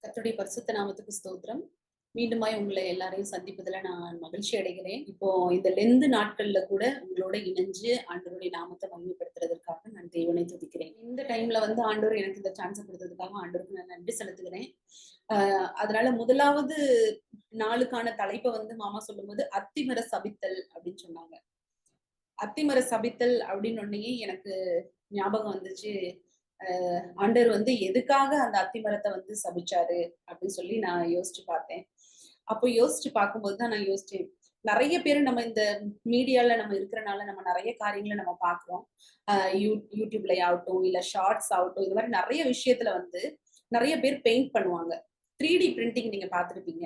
கர்த்தருடைய பரிசுத்த நாமத்துக்கு ஸ்தோத்திரம். மீண்டுமாய் உங்களை எல்லாரையும் சந்திப்பதுல நான் மகிழ்ச்சி அடைகிறேன். இப்போ இந்த லெந்து நாட்கள்ல கூட உங்களோட இணைஞ்சு ஆண்டவருடைய நாமத்தை மகிமைப்படுத்துறதற்காக நான் தேவனை துதிக்கிறேன். இந்த டைம்ல ஆண்டவர் எனக்கு இந்த சான்ஸ் கொடுத்ததுக்காக ஆண்டவருக்கு நான் நன்றி செலுத்துகிறேன். அதனால முதலாவது நாளுக்கான தலைப்பை மாமா சொல்லும்போது அத்திமர சபித்தல் அப்படின்னு சொன்னாங்க. அத்திமர சபித்தல் அப்படின்னு ஒன்னையே எனக்கு ஞாபகம் வந்துச்சு. ஆண்டவர் எதுக்காக அந்த அத்திமரத்தை சபிச்சாரு அப்படின்னு சொல்லி நான் யோசிச்சு பார்த்தேன். அப்போ யோசிச்சு பார்க்கும்போது தான் நான் யோசிச்சேன். நிறைய பேர் நம்ம இந்த மீடியால நம்ம இருக்கிறனால நம்ம நிறைய காரியங்களை நம்ம பார்க்கிறோம். யூடியூப்ல ஆகட்டும், இல்ல ஷார்ட்ஸ் ஆகட்டும், இது மாதிரி நிறைய விஷயத்துல நிறைய பேர் பெயிண்ட் பண்ணுவாங்க. 3D பிரிண்டிங் நீங்க பார்த்திருப்பீங்க.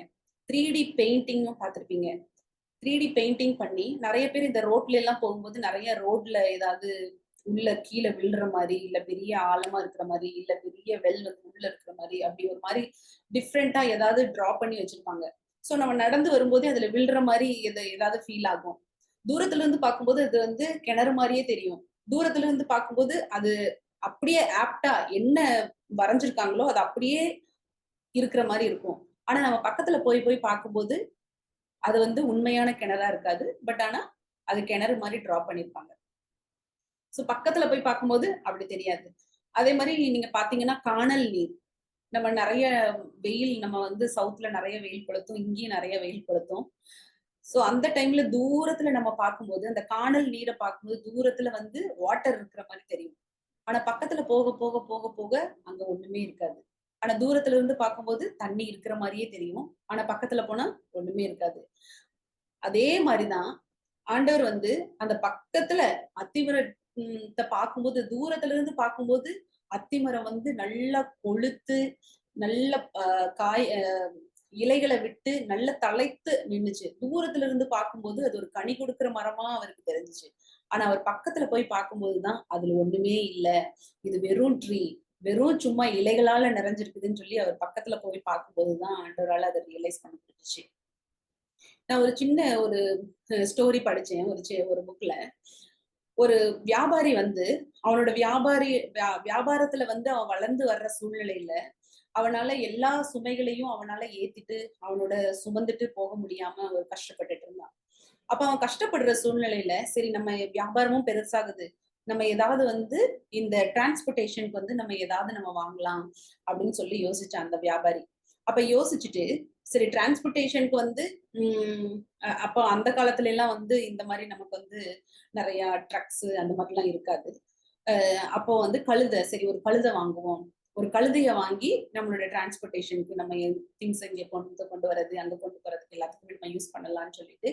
3D பெயிண்டிங்கும் பார்த்திருப்பீங்க. 3D பெயிண்டிங் பண்ணி நிறைய பேர் இந்த ரோட்ல எல்லாம் போகும்போது நிறைய ரோட்ல ஏதாவது உள்ள கீழே விழுற மாதிரி, இல்ல பெரிய ஆழமா இருக்கிற மாதிரி, இல்ல பெரிய வெல் உள்ள இருக்கிற மாதிரி, அப்படி ஒரு மாதிரி டிஃப்ரெண்டா ஏதாவது டிரா பண்ணி வச்சிருப்பாங்க. சோ நம்ம நடந்து வரும்போதே அதுல விழுற மாதிரி ஏதாவது ஃபீல் ஆகும். தூரத்துல இருந்து பார்க்கும்போது அது கிணறு மாதிரியே தெரியும். தூரத்துல இருந்து பார்க்கும்போது அது அப்படியே ஆப்டா என்ன வரைஞ்சிருக்காங்களோ அது அப்படியே இருக்கிற மாதிரி இருக்கும். ஆனா நம்ம பக்கத்துல போய் போய் பார்க்கும்போது அது உண்மையான கிணறா இருக்காது. பட் ஆனா அது கிணறு மாதிரி டிரா பண்ணிருப்பாங்க. சோ பக்கத்துல போய் பார்க்கும்போது அப்படி தெரியாது. அதே மாதிரி நீங்க பாத்தீங்கன்னா காணல் நீர். நம்ம நிறைய வெயில் நம்ம சவுத்ல நிறைய வெயில் கொளுத்தும், இங்கேயும் நிறைய வெயில் கொளுத்தும். சோ அந்த டைம்ல தூரத்துல நம்ம பார்க்கும்போது அந்த காணல் நீரை பார்க்கும்போது தூரத்துல வாட்டர் இருக்கிற மாதிரி தெரியும். ஆனா பக்கத்துல போக போக போக போக அங்க ஒண்ணுமே இருக்காது. ஆனா தூரத்துல இருந்து பார்க்கும்போது தண்ணி இருக்கிற மாதிரியே தெரியும். ஆனா பக்கத்துல போனா ஒண்ணுமே இருக்காது. அதே மாதிரிதான் ஆண்டவர் அந்த பக்கத்துல அத்திமரத்தை பார்க்கும்போது தூரத்துல இருந்து பார்க்கும்போது அத்திமரம் நல்லா கொழுத்து நல்ல காய் இலைகளை விட்டு நல்ல தழைத்து நின்னுச்சு. தூரத்துல இருந்து பார்க்கும்போது அது ஒரு கனி கொடுக்கிற மரமா அவருக்கு தெரிஞ்சுச்சு. ஆனா அவர் பக்கத்துல போய் பார்க்கும்போதுதான் அதுல ஒண்ணுமே இல்ல, இது வெறும் ட்ரீ, வெறும் சும்மா இலைகளால நிறைஞ்சிருக்குதுன்னு சொல்லி அவர் பக்கத்துல போய் பார்க்கும்போதுதான் ஆண்டவரால அதை ரியலைஸ் பண்ண முடிஞ்சுச்சு. நான் ஒரு சின்ன ஒரு ஸ்டோரி படிச்சேன் ஒரு புக்ல. ஒரு வியாபாரி அவனோட வியாபாரத்துல அவன் வளர்ந்து வர்ற சூழ்நிலையில அவனால எல்லா சுமைகளையும் அவனால ஏத்திட்டு அவனோட சுமந்துட்டு போக முடியாம அவர் கஷ்டப்பட்டுட்டு இருந்தான். அப்ப அவன் கஷ்டப்படுற சூழ்நிலையில சரி நம்ம வியாபாரமும் பெருசாகுது, நம்ம ஏதாவது இந்த டிரான்ஸ்போர்டேஷனுக்கு நம்ம ஏதாவது நம்ம வாங்கலாம் அப்படின்னு சொல்லி யோசிச்சான் அந்த வியாபாரி. அப்ப யோசிச்சுட்டு சரி டிரான்ஸ்போர்டேஷனுக்கு உம் அப்போ அந்த காலத்துல எல்லாம் இந்த மாதிரி நமக்கு நிறைய ட்ரக்ஸ் அந்த மாதிரிலாம் இருக்காது. அப்போ கழுதை, சரி ஒரு கழுதை வாங்குவோம், ஒரு கழுதைய வாங்கி நம்மளோட டிரான்ஸ்போர்டேஷனுக்கு நம்ம திங்ஸ் இங்க கொண்டு வர்றது அங்க கொண்டு போறதுக்கு எல்லாத்துக்குமே நம்ம யூஸ் பண்ணலாம்னு சொல்லிட்டு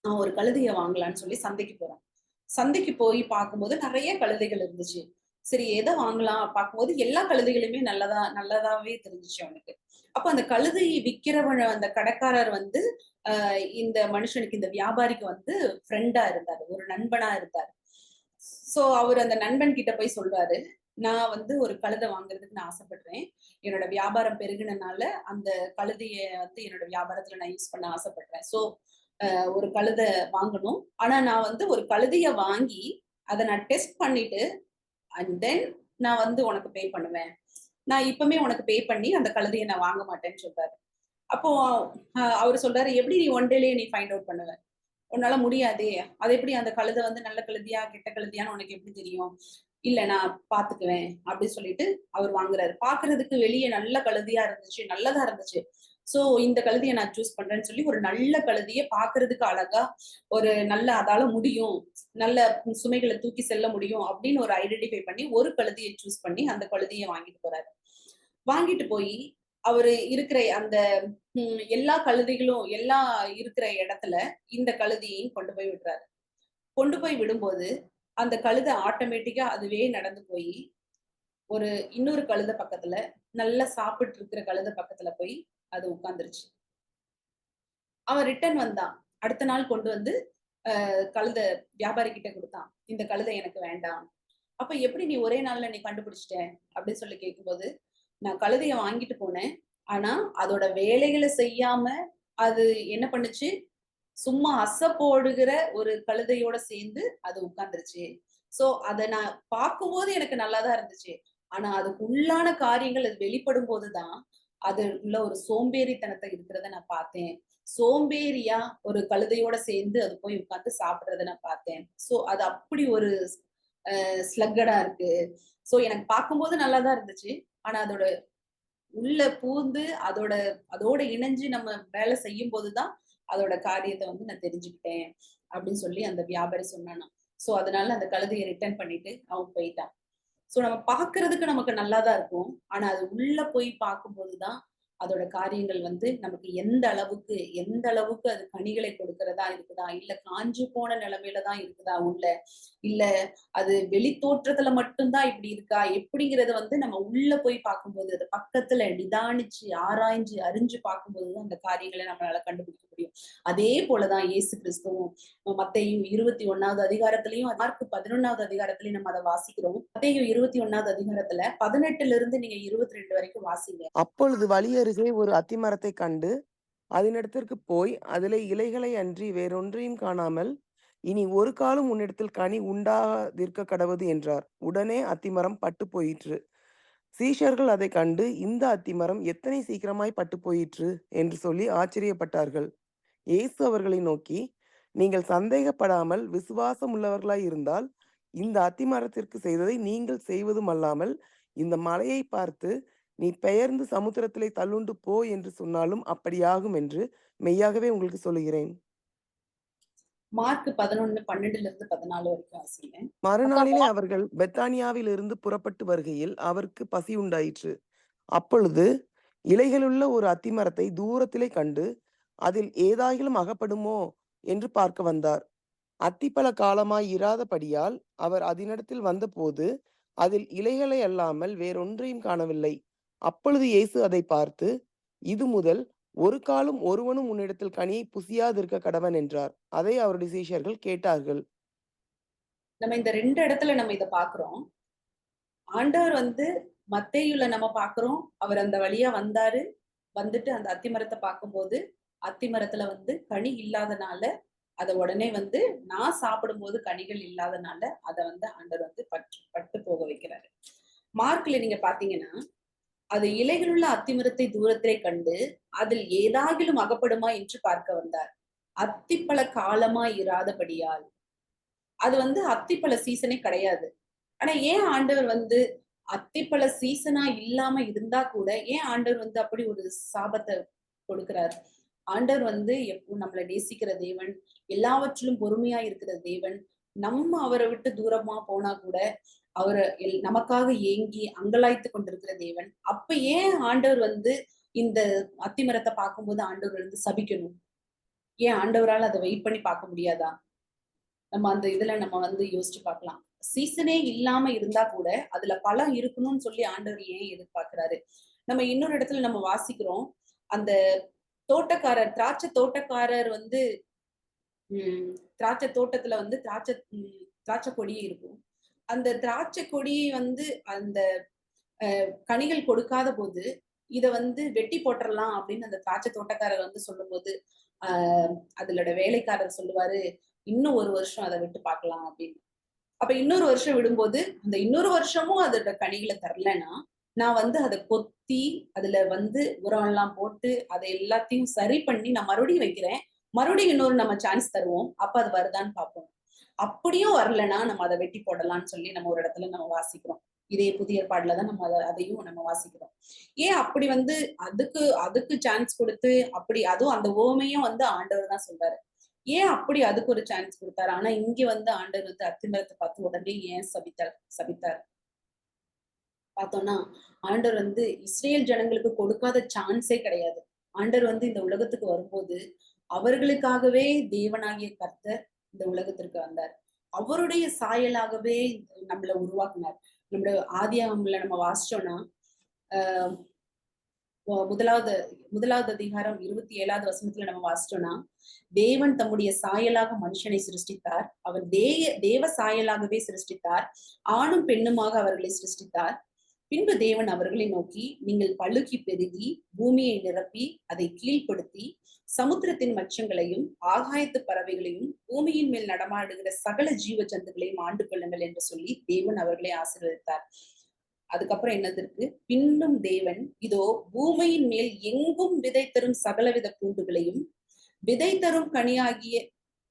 ஒரு கழுதைய வாங்கலாம்னு சொல்லி சந்தைக்கு போறான். சந்தைக்கு போய் பார்க்கும்போது நிறைய கழுதைகள் இருந்துச்சு. சரி எதை வாங்கலாம் பார்க்கும்போது எல்லா கழுதைகளுமே நல்லதாவே தெரிஞ்சுச்சு அவனுக்கு. அப்ப அந்த கழுதையை விக்கிறவன் அந்த கடைக்காரர் இந்த மனுஷனுக்கு இந்த வியாபாரிக்கு ஃப்ரெண்டா இருந்தாரு, ஒரு நண்பனா இருந்தாரு. சோ அவர் அந்த நண்பன் கிட்ட போய் சொல்றாரு, நான் ஒரு கழுதை வாங்குறதுக்கு நான் ஆசைப்படுறேன். என்னோட வியாபாரம் பெருகினனால அந்த கழுதைய என்னோட வியாபாரத்துல நான் யூஸ் பண்ண ஆசைப்படுறேன். சோ ஒரு கழுதை வாங்கணும். ஆனா நான் ஒரு கழுதைய வாங்கி அதை நான் டெஸ்ட் பண்ணிட்டு அண்ட் தென் நான் உனக்கு பே பண்ணுவேன். நான் இப்பவுமே உனக்கு பே பண்ணி அந்த கழுதையை நான் வாங்க மாட்டேன்னு சொல்றாரு. அப்போ அவரு சொல்றாரு, எப்படி நீ ஒன் டேலயே நீ ஃபைண்ட் அவுட் பண்ணுவ? உன்னால முடியாதே. அது எப்படி அந்த கழுதை நல்ல கழுதையா கெட்ட கழுதையான்னு உனக்கு எப்படி தெரியும்? இல்ல நான் பாத்துக்குவேன் அப்படின்னு சொல்லிட்டு அவர் வாங்குறாரு. பாக்குறதுக்கு வெளியே நல்ல கழுதையா இருந்துச்சு, நல்லதா இருந்துச்சு. சோ இந்த கழுதையை நான் சூஸ் பண்றேன்னு சொல்லி ஒரு நல்ல கழுதையை பாக்குறதுக்கு அழகா ஒரு நல்ல அதால முடியும், நல்ல சுமைகளை தூக்கி செல்ல முடியும் அப்படின்னு ஒரு ஐடென்டிஃபை பண்ணி ஒரு கழுதையை சூஸ் பண்ணி அந்த கழுதையை வாங்கிட்டு போறாரு. வாங்கிட்டு போய் அவரு இருக்கிற அந்த எல்லா கழுதைகளும் எல்லா இருக்கிற இடத்துல இந்த கழுதையையும் கொண்டு போய் விடுறாரு. கொண்டு போய் விடும்போது அந்த கழுதை ஆட்டோமேட்டிக்கா அதுவே நடந்து போய் ஒரு இன்னொரு கழுதை பக்கத்துல நல்லா சாப்பிட்டு இருக்கிற கழுதை பக்கத்துல போய் அது உட்கார்ந்துருச்சு. அவன் ரிட்டர்ன் வந்தான். அடுத்த நாள் கொண்டு கழுதை வியாபாரி கிட்ட கொடுத்தான். இந்த கழுதை எனக்கு வேண்டாம். அப்ப எப்படி நீ ஒரே நாள்ல நீ கண்டுபிடிச்சிட்ட அப்படின்னு சொல்லி கேட்கும்போது, நான் கழுதைய வாங்கிட்டு போனேன். ஆனா அதோட வேலைகளை செய்யாம அது என்ன பண்ணுச்சு, சும்மா போடுகிற ஒரு கழுதையோட சேர்ந்து அது உட்கார்ந்துருச்சு. சோ அத நான் பார்க்கும்போது எனக்கு நல்லாதான் இருந்துச்சு. ஆனா அதுக்கு உள்ளான காரியங்கள் அது வெளிப்படும் போதுதான் அதுல ஒரு சோம்பேறித்தனத்தை இருக்கிறத நான் பார்த்தேன். சோம்பேறியா ஒரு கழுதையோட சேர்ந்து அது போய் உட்கார்ந்து சாப்பிடுறத நான் பார்த்தேன். சோ அது அப்படி ஒரு ஸ்லக்கடா இருக்கு. சோ எனக்கு பார்க்கும்போது நல்லா தான் இருந்துச்சு. ஆனா அதோட உள்ள பூந்து அதோட இணைஞ்சு நம்ம வேலை செய்யும்போது தான் அதோட காரியத்த வந்து நான் தெரிஞ்சுக்கிட்டேன் அப்படின்னு சொல்லி அந்த வியாபாரி சொன்னானாம். சோ அதனால அந்த கழுதைய ரிட்டர்ன் பண்ணிட்டு அவன் போயிட்டான். சோ நம்ம பார்க்கறதுக்கு நமக்கு நல்லா தான் இருக்கும். ஆனா அது உள்ள போய் பார்க்கும்போது தான் அதோட காரியங்கள் வந்து நமக்கு எந்த அளவுக்கு அது கனிகளை கொடுக்கிறதா இருக்குதா? இல்ல காஞ்சு போன நிலைமையில தான் இருக்குதா உள்ள? இல்ல அது வெளி தோற்றத்துல மட்டும் தான் இப்படி இருக்கா? எப்படிங்கிறத வந்து நம்ம உள்ள போய் பார்க்கும்போது, அது பக்கத்துல நிதானிச்சு, ஆராய்ஞ்சு, அறிஞ்சு பார்க்கும்போது தான் அந்த காரியங்கள நம்மளால கண்டுபிடிக்க முடியும். அதே போல தான் இயேசு கிறிஸ்துவும் மத்தேயு 21வது அதிகாரத்திலயும், மார்க் 11வது அதிகாரத்திலயும் நம்ம அத வாசிக்கிறோம். மத்தேயு 21வது அதிகாரத்துல 18லிருந்து நீங்க 22 வரைக்கும் வாசிங்க. அப்பொழுது வழியருகே ஒரு அத்திமரத்தைக் கண்டு, அதனிடத்திற்குப் போய், அதிலே இலைகளை அன்றி வேறொன்றையும் காணாமல், இனி ஒரு காலும் உன்னிடத்தில் கனி உண்டாகாதிருக்கக் கடவது என்றார். உடனே அத்திமரம் பட்டுப் போயிற்று. சீஷர்கள் அதைக் கண்டு, இந்த அத்திமரம் எத்தனை சீக்கிரமாய் பட்டுப் போயிற்று என்று சொல்லி ஆச்சரியப்பட்டார்கள். இயேசு அவர்களை நோக்கி, நீங்கள் சந்தேகப்படாமல் விசுவாசம் உள்ளவர்களாய் இருந்தால், இந்த அத்திமரத்திற்கு செய்ததை நீங்கள் செய்வதுமல்லாமல், இந்த மலையைப் பார்த்து, நீ பெயர்ந்து சமுத்திரத்திலே தள்ளுண்டு போ என்று சொன்னாலும் அப்படியாகும் என்று மெய்யாகவே உங்களுக்கு சொல்லுகிறேன். மார்க் 11, 12லிருந்து 14 வரைக்கும் வாசிங்க. அக்கா மறுநாளிலே அவர்கள் பெத்தானியாவிலிருந்து புறப்பட்டு வருகையில் அவருக்கு பசி உண்டாயிற்று. அப்பொழுது இலைகளுள்ள ஒரு அத்திமரத்தை தூரத்திலே கண்டு, அதில் ஏதாகிலும் அகப்படுமோ என்று பார்க்க வந்தார். அத்திப்பழ காலமாய் இராதபடியால் அவர் அதனிடத்தில் வந்தபோது, அதில் இலைகளை அல்லாமல் வேறொன்றையும் காணவில்லை. அப்பொழுது இயேசு அதைப் பார்த்து, இது முதல் ஒரு காலும் ஒருவனும் உன்னிடத்தில் கனியை புசியாதிருக்க கடவன் என்றார். அதை அவருடைய சீஷர்கள் கேட்டார்கள். நம்ம இந்த 2 இடத்துல நம்ம இத பார்க்கிறோம். ஆண்டவர் வந்து மத்தேயுல நம்ம பார்க்கிறோம். அவர் அந்த வழியா வந்தாரு. வந்துட்டு அந்த அத்திமரத்த பார்க்கும்போது, அத்திமரத்துல வந்து கனி இல்லாதனால, அத உடனே வந்து நான் சாப்பிடும்போது கனிகள் இல்லாதனால, அத வந்து ஆண்டவர் வந்து பட்டு போக வைக்கிறாரு. மார்க்ல நீங்க பார்த்தீங்கன்னா, அது இலைகளுள்ள அத்திமரத்தை தூரத்திலே கண்டு, அதில் ஏதாகிலும் அகப்படுமா என்று பார்க்க வந்தார். அத்திப்பழ காலமாய் இராதபடியால். அது வந்து அத்திப்பழ சீசனே கிடையாது. ஆனா ஏன் ஆண்டவர் வந்து அத்திப்பழ சீசனா இல்லாம இருந்தா கூட, ஏன் ஆண்டவர் வந்து அப்படி ஒரு சாபத்த கொடுக்கிறார்? ஆண்டவர் வந்து நம்மள நேசிக்கிற தேவன், எல்லாவற்றிலும் பொறுமையா இருக்கிற தேவன். நம்ம அவர விட்டு தூரமா போனா கூட, அவர நமக்காக ஏங்கி அங்கலாய்த்துக் கொண்டிருக்கிற தேவன். அப்ப ஏன் ஆண்டவர் வந்து இந்த அத்திமரத்த பார்க்கும்போது ஆண்டவர் வந்து சபிக்கணும்? ஏன் ஆண்டவரால அத வெயிட் பண்ணி பார்க்க முடியாதா? நம்ம அந்த இதுல நம்ம வந்து யோசிச்சு பார்க்கலாம். சீசனே இல்லாம இருந்தா கூட, அதுல பழம் இருக்கணும்னு சொல்லி ஆண்டவர் ஏன் எதிர்பார்க்கிறாரு? நம்ம இன்னொரு இடத்துல நம்ம வாசிக்கிறோம். அந்த திராட்சை தோட்டக்காரர் வந்து திராட்சை தோட்டத்துல வந்து திராட்சை கொடி இருக்கும். அந்த திராட்சை கொடியை வந்து அந்த கனிகள் கொடுக்காத போது, இத வந்து வெட்டி போட்டுறலாம் அப்படின்னு அந்த திராட்சை தோட்டக்காரர் வந்து சொல்லும்போது, அ அதோட வேலைக்காரர் சொல்லுவாரு, "இன்னும் 1 வருஷம் அத விட்டு பார்க்கலாம்" அப்படின்னு. அப்ப இன்னொரு வருஷம் விடும்போது, அந்த இன்னொரு வருஷமும் அதோட கனிகள தரலன்னா, நான் வந்து அத கொத்தி, அதுல வந்து உரம்லாம் போட்டு, அத எல்லாத்தையும் சரி பண்ணி நான் மறுபடியும் வைக்கிறேன். மறுபடியும் இன்னொரு நம்ம சான்ஸ் தருவோம். அப்ப அது வருதான்னு பார்ப்போம். அப்படியும் வரலன்னா, நம்ம அத வெட்டி போடலாம்ன்னு சொல்லி நம்ம ஒரு இடத்துல நம்ம வாசிக்கிறோம். இதே புதிய ஏற்பாடுல தான் நம்ம அதையும் நம்ம வாசிக்கிறோம். ஏன் அப்படி வந்து அதுக்கு அதுக்கு சான்ஸ் குடுத்து, அப்படி அதுவும் அந்த உவமையும் வந்து ஆண்டவர் தான் சொல்றாரு. ஏன் அப்படி அதுக்கு ஒரு சான்ஸ் குடுத்தாரு? ஆனா இங்க வந்து ஆண்டவர் வந்து அத்திமரத்த பார்த்து உடனே ஏன் சபித்தார்? பார்த்தோம்னா, ஆண்டவர் வந்து இஸ்ரேல் ஜனங்களுக்கு கொடுக்காத சான்ஸே கிடையாது. ஆண்டவர் வந்து இந்த உலகத்துக்கு வரும்போது, அவர்களுக்காகவே தேவனாகிய கர்த்தர் இந்த உலகத்திற்கு வந்தார். அவருடைய சாயலாகவே நம்மள உருவாக்குனார். நம்முடைய ஆதியாகமம்ல நம்ம வாசிச்சோம்னா, அ முதலாவது முதலாவது அதிகாரம் 27வது வசனத்துல நம்ம வாசிச்சோம்னா, தேவன் தம்முடைய சாயலாக மனுஷனை சிருஷ்டித்தார். அவர் தேவ சாயலாகவே சிருஷ்டித்தார். ஆணும் பெண்ணுமாக அவர்களை சிருஷ்டித்தார். பின்பு தேவன் அவர்களை நோக்கி, நீங்கள் பலுகி பெருகி, பூமியை நிரப்பி, அதை கீழ்ப்படுத்தி, சமுத்திரத்தின் மச்சங்களையும், ஆகாயத்து பறவைகளையும், பூமியின் மேல் நடமாடுகிற சகல ஜீவ ஜந்துக்களையும் ஆண்டு கொள்ளுங்கள் என்று சொல்லி தேவன் அவர்களை ஆசீர்வதித்தார். அதுக்கப்புறம் என்னது இருக்கு? பின்னும் தேவன் இதோ பூமியின் மேல் எங்கும் விதை தரும் சகலவித பூண்டுகளையும் விதை தரும்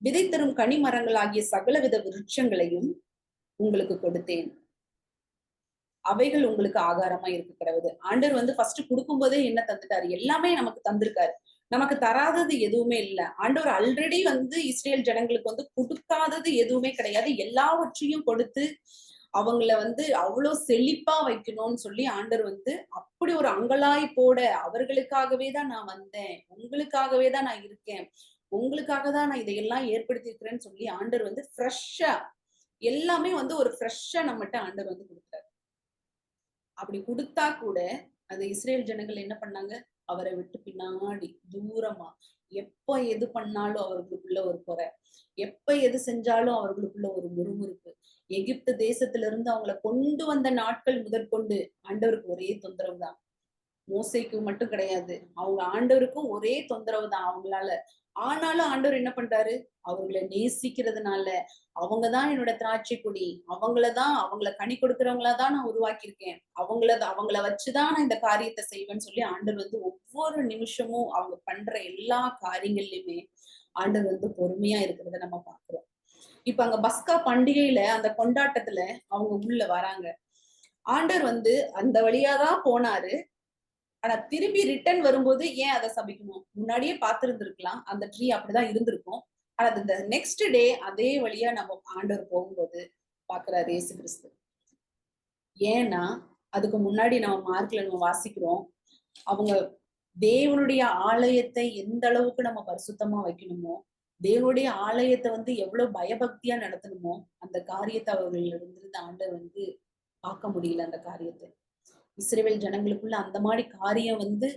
விதை தரும் கனி மரங்களாகிய சகலவித விருட்சங்களையும் உங்களுக்கு கொடுத்தேன், அவைகள் உங்களுக்கு ஆகாரமா இருக்க கிடவுது. ஆண்டவர் வந்து ஃபர்ஸ்ட் கொடுக்கும் போதே என்ன தந்துட்டாரு? எல்லாமே நமக்கு தந்திருக்காரு. நமக்கு தராதது எதுவுமே இல்ல. ஆண்டவர் ஆல்ரெடி வந்து இஸ்ரேல் ஜனங்களுக்கு வந்து கொடுக்காதது எதுவுமே கிடையாது. எல்லாவற்றையும் கொடுத்து அவங்கள வந்து அவ்வளவு செழிப்பா வைக்கணும்னு சொல்லி ஆண்டவர் வந்து அப்படி ஒரு அங்கலாய்ப்போட, அவர்களுக்காகவே தான் நான் வந்தேன், உங்களுக்காகவே தான் நான் இருக்கேன், உங்களுக்காக தான் நான் இதையெல்லாம் ஏற்படுத்தி இருக்கிறேன்னு சொல்லி ஆண்டவர் வந்து ஃப்ரெஷ்ஷா எல்லாமே வந்து ஒரு ஃப்ரெஷ்ஷா நம்மகிட்ட ஆண்டவர் வந்து கொடுத்தாரு. அப்படி கொடுத்தா கூட அது இஸ்ரேல் ஜனங்கள் என்ன பண்ணாங்க? அவரை விட்டு பின்னாடி தூரமா எப்ப எது பண்ணாலும் அவர்களுக்குள்ள ஒரு குறை, எப்ப எது செஞ்சாலும் அவர்களுக்குள்ள ஒரு முறுமுறுப்பு. எகிப்து தேசத்துல இருந்து அவங்கள கொண்டு வந்த நாட்கள் முதற்கொண்டு ஆண்டவருக்கு ஒரே தொந்தரவு தான். மோசேக்கு மட்டும் கிடையாது, அவங்க ஆண்டவருக்கும் ஒரே தொந்தரவு தான் அவங்களால. ஆனாலும் ஆண்டவர் என்ன பண்றாரு? அவங்களை நேசிக்கிறதுனால, அவங்கதான் என்னோட திராட்சை கொடி, அவங்கள கனி கொடுக்கிறவங்களதான் நான் உருவாக்கியிருக்கேன், அவங்கள வச்சுதான் நான் இந்த காரியத்தை செய்வேன்னு சொல்லி ஆண்டவர் வந்து ஒவ்வொரு நிமிஷமும் அவங்க பண்ற எல்லா காரியங்கள்லயுமே ஆண்டவர் வந்து பொறுமையா இருக்கிறத நம்ம பாக்குறோம். இப்ப அங்க பஸ்கா பண்டிகையில அந்த கொண்டாட்டத்துல அவங்க உள்ள வராங்க. ஆண்டவர் வந்து அந்த வழியாதான் போனாரு. ஆனா திரும்பி ரிட்டர்ன் வரும்போது ஏன் அதை சபிக்கணும்? முன்னாடியே பார்த்திருந்திருக்கலாம், அந்த ட்ரீ அப்படிதான் இருந்திருக்கும். ஆனா இந்த நெக்ஸ்ட் டே அதே வழியா நம்ம ஆண்டவர் போகும்போது பாக்குறாரு இயேசு கிறிஸ்து. ஏன்னா அதுக்கு முன்னாடி நம்ம மார்க்ல நம்ம வாசிக்கிறோம், அவங்க தேவனுடைய ஆலயத்தை எந்த அளவுக்கு நம்ம பரிசுத்தமா வைக்கணுமோ, தேவனுடைய ஆலயத்தை வந்து எவ்வளவு பயபக்தியா நடத்தணுமோ, அந்த காரியத்தை அவர்கள் இருந்து ஆண்டவர் வந்து பார்க்க முடியல. அந்த காரியத்தை இஸ்ரவேல் ஜனங்களுக்குள்ள அந்த மாதிரி காரியம் வந்து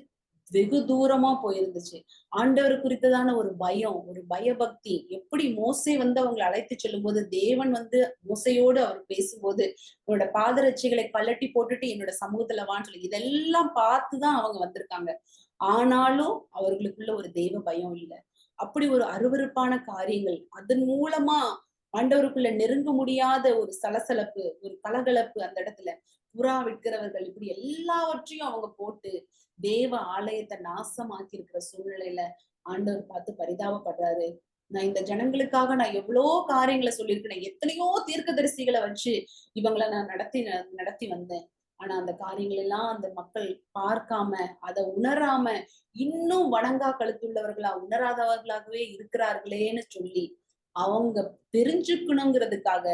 வெகு தூரமா போயிருந்துச்சு. ஆண்டவர் குறித்ததான ஒரு பயம், ஒரு பயபக்தி. எப்படி மோசே வந்து அவங்களை அழைத்து செல்லும் போது தேவன் வந்து மோசையோடு அவர் பேசும்போது, உன்னோட பாதரட்சைகளை கழட்டி போட்டுட்டு என்னோட சமூகத்துல வான்னு சொல்லி இதெல்லாம் பார்த்துதான் அவங்க வந்திருக்காங்க. ஆனாலும் அவர்களுக்குள்ள ஒரு தெய்வ பயம் இல்லை. அப்படி ஒரு அருவருப்பான காரியங்கள் அதன் மூலமா ஆண்டவருக்குள்ள நெருங்க முடியாத ஒரு சலசலப்பு, ஒரு கலகலப்பு அந்த இடத்துல. புறா விற்கிறவர்கள் இப்படி எல்லாவற்றையும் அவங்க போட்டு தேவ ஆலயத்தை நாசமாக்கி இருக்கிற சூழ்நிலையில ஆண்டவர் பார்த்து பரிதாபப்படுறாரு. நான் இந்த ஜனங்களுக்காக நான் எவ்வளவோ காரியங்களை சொல்லியிருக்கிறேன், எத்தனையோ தீர்க்கதரிசிகளை வச்சு இவங்களை நான் நடத்தி வந்தேன். ஆனா அந்த காரியங்கள் எல்லாம் அந்த மக்கள் பார்க்காம, அதை உணராம, இன்னும் வணங்கா கழுத்துள்ளவர்களா உணராதவர்களாகவே இருக்கிறார்களேன்னு சொல்லி அவங்க தெரிஞ்சுக்கணுங்கிறதுக்காக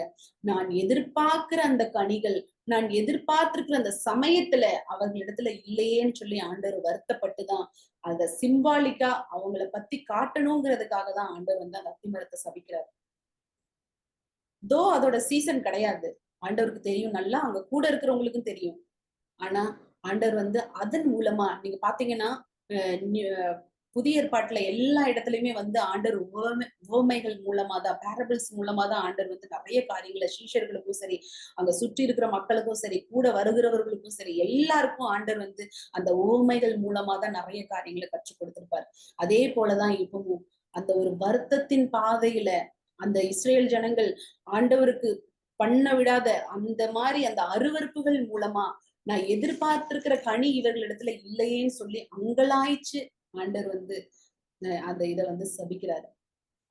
நான் எதிர்பார்க்கிற அந்த கனிகள், நான் எதிர்பார்த்திருக்கிற அந்த சமயத்துல அவர்களிடத்துல இல்லையேன்னு சொல்லி ஆண்டவர் வருத்தப்பட்டுதான் அத சிம்பாலிக்கா அவங்கள பத்தி காட்டணுங்கிறதுக்காக தான் ஆண்டவர் வந்து அந்த அத்திமரத்தை சபிக்கிறார். அதோட சீசன் கிடையாது. ஆண்டவருக்கு தெரியும், நல்லா அங்க கூட இருக்கிறவங்களுக்கும் தெரியும். ஆனா ஆண்டவர் வந்து அதன் மூலமா நீங்க பாத்தீங்கன்னா புதிய ஏற்பாட்டுல எல்லா இடத்துலயுமே வந்து ஆண்டவர் உவமைகள் மூலமா தான், பேரபிள்ஸ் மூலமா தான் ஆண்டவர் வந்து நிறைய காரியங்களை சீஷர்களுக்கும் சரி, அங்க சுற்றி இருக்கிற மக்களுக்கும் சரி, கூட வருகிறவர்களுக்கும் சரி, எல்லாருக்கும் ஆண்டவர் வந்து அந்த உவமைகள் மூலமா தான் நிறைய காரியங்களை கற்றுக் கொடுத்திருப்பார். அதே போலதான் இப்பவும் அந்த ஒரு வருத்தத்தின் பாதையில அந்த இஸ்ரேல் ஜனங்கள் ஆண்டவருக்கு பண்ண விடாத அந்த மாதிரி அந்த அருவருப்புகள் மூலமா நான் எதிர்பார்த்திருக்கிற கனி இவர்களிடத்துல இல்லையேன்னு சொல்லி அங்கலாய்ச்சு ஆண்டவர் வந்து அந்த இதை வந்து சபிக்கிறாரு.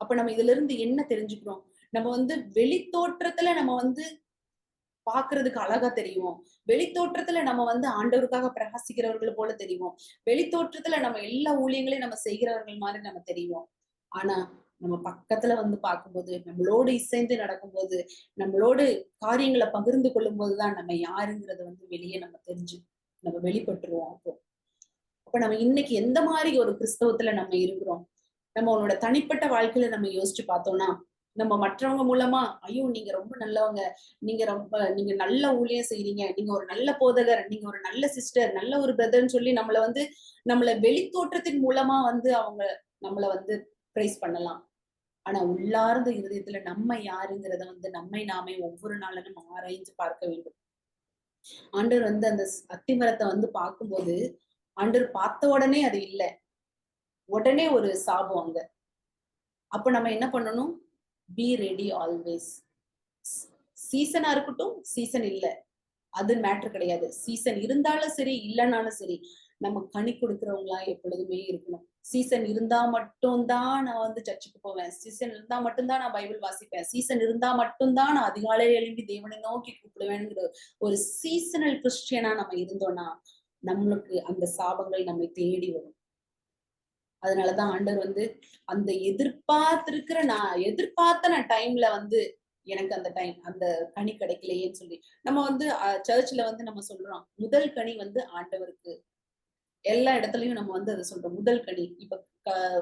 அப்ப நம்ம இதுல இருந்து என்ன தெரிஞ்சுக்கிறோம்? நம்ம வந்து வெளி தோற்றத்துல நம்ம வந்து பாக்குறதுக்கு அழகா தெரியும், வெளி தோற்றத்துல நம்ம வந்து ஆண்டவருக்காக பிரகாசிக்கிறவர்கள் போல தெரியும், வெளி தோற்றத்துல நம்ம எல்லா ஊழியங்களையும் நம்ம செய்கிறவர்கள் மாதிரி நம்ம தெரியும். ஆனா நம்ம பக்கத்துல வந்து பார்க்கும்போது, நம்மளோடு இசைந்து நடக்கும்போது, நம்மளோடு காரியங்களை பகிர்ந்து கொள்ளும் போதுதான் நம்ம யாருங்கிறத வந்து வெளியே நம்ம வெளிப்பட்டுருவோம். அப்ப நம்ம இன்னைக்கு எந்த மாதிரி ஒரு கிறிஸ்தவத்துல நம்ம இருக்கிறோம்? நம்ம உன்னோட தனிப்பட்ட வாழ்க்கையில நம்ம யோசிச்சு பார்த்தோம்னா, நம்ம மற்றவங்க மூலமா ஐயோ நீங்க ரொம்ப நல்லவங்க, நீங்க நல்ல ஊழியம் செய்றீங்க, நீங்க ஒரு நல்ல போதகர், நீங்க ஒரு நல்ல சிஸ்டர், நல்ல ஒரு பிரதர்ன்னு சொல்லி நம்மள வெளி தோற்றத்தின் மூலமா வந்து அவங்க நம்மள வந்து பிரைஸ் பண்ணலாம். ஆனா உள்ளார்ந்த இருதயத்துல நம்ம யாருங்கிறத வந்து நம்மை நாமே ஒவ்வொரு நாளும் நம்ம ஆராய்ஞ்சு பார்க்க வேண்டும். ஆண்டவர் வந்து அந்த அத்திமரத்தை வந்து பார்க்கும்போது ஆண்டவர் பார்த்த உடனே அது இல்ல, உடனே ஒரு சாபம் அங்க. அப்ப நம்ம என்ன பண்ணணும்? Be ready always. சீசனா இருக்கட்டும், சீசன் இல்ல, அது மேட்டர் கிடையாது. சீசன் இருந்தாலும் சரி, இல்லைனாலும் சரி, நம்ம கனி கொடுக்கிறவங்களா எப்பொழுதுமே இருக்கணும். சீசன் இருந்தா மட்டும் தான் நான் வந்து சர்ச்சுக்கு போவேன். சீசன் இருந்தா மட்டும் தான் நான் பைபிள் வாசிப்பேன். சீசன் இருந்தா மட்டும் தான் நான் அதிகாலையில எழும்பி தேவனை நோக்கி கூப்பிடுவேன்ங்கிற ஒரு சீசனல் கிறிஸ்டியனா நம்ம இருந்தோம்னா, நம்மளுக்கு அந்த சாபங்கள் நம்மை தேடி வரும். அதனாலதான் ஆண்டவர் வந்து அந்த நான் எதிர்பார்த்த நான் டைம்ல வந்து எனக்கு அந்த அந்த கனி கிடைக்கலையேன்னு சொல்லி நம்ம வந்து சர்ச்ல வந்து நம்ம சொல்றோம் முதல் கனி வந்து ஆண்டவருக்கு. எல்லா இடத்துலயும் நம்ம வந்து அதை சொல்றோம் முதல் கனி. இப்ப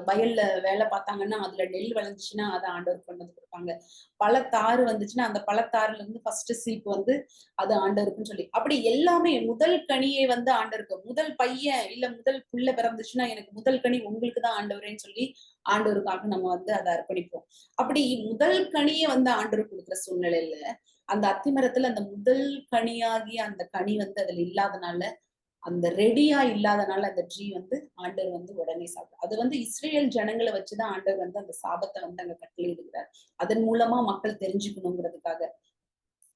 வயல்ல வேலை பார்த்தாங்கன்னா அதுல நெல் விளைஞ்சுச்சுன்னா அதை ஆண்டவருக்கு கொண்டு வந்து கொடுப்பாங்க. பழத்தாறு வந்துச்சுன்னா அந்த பழத்தாறுல இருந்து ஃபர்ஸ்ட் சீப் வந்து அது ஆண்டவருக்குன்னு சொல்லி அப்படி எல்லாமே முதல் கனியை வந்து ஆண்டவருக்கு. முதல் பையன் இல்ல முதல் புள்ள பிறந்துச்சுன்னா எனக்கு முதல் கனி உங்களுக்கு தான் ஆண்டவரேன்னு சொல்லி ஆண்டவருக்காக நம்ம வந்து அதை அர்ப்பணிப்போம். அப்படி முதல் கனியை வந்து ஆண்டவர் கொடுக்குற சூழ்நிலையில அந்த அத்திமரத்துல அந்த முதல் கனியாகிய அந்த கனி வந்து அதுல இல்லாதனால அந்த ரெடியா இல்லாதனால அந்த ட்ரீ வந்து ஆண்டவர் வந்து உடனே சாப்பிடும். அது வந்து இஸ்ரேல் ஜனங்களை வச்சுதான் ஆண்டவர் வந்து அந்த சாபத்தை வந்து அங்க கட்டளையிடுகிறார். அதன் மூலமா மக்கள் தெரிஞ்சுக்கணுங்கிறதுக்காக.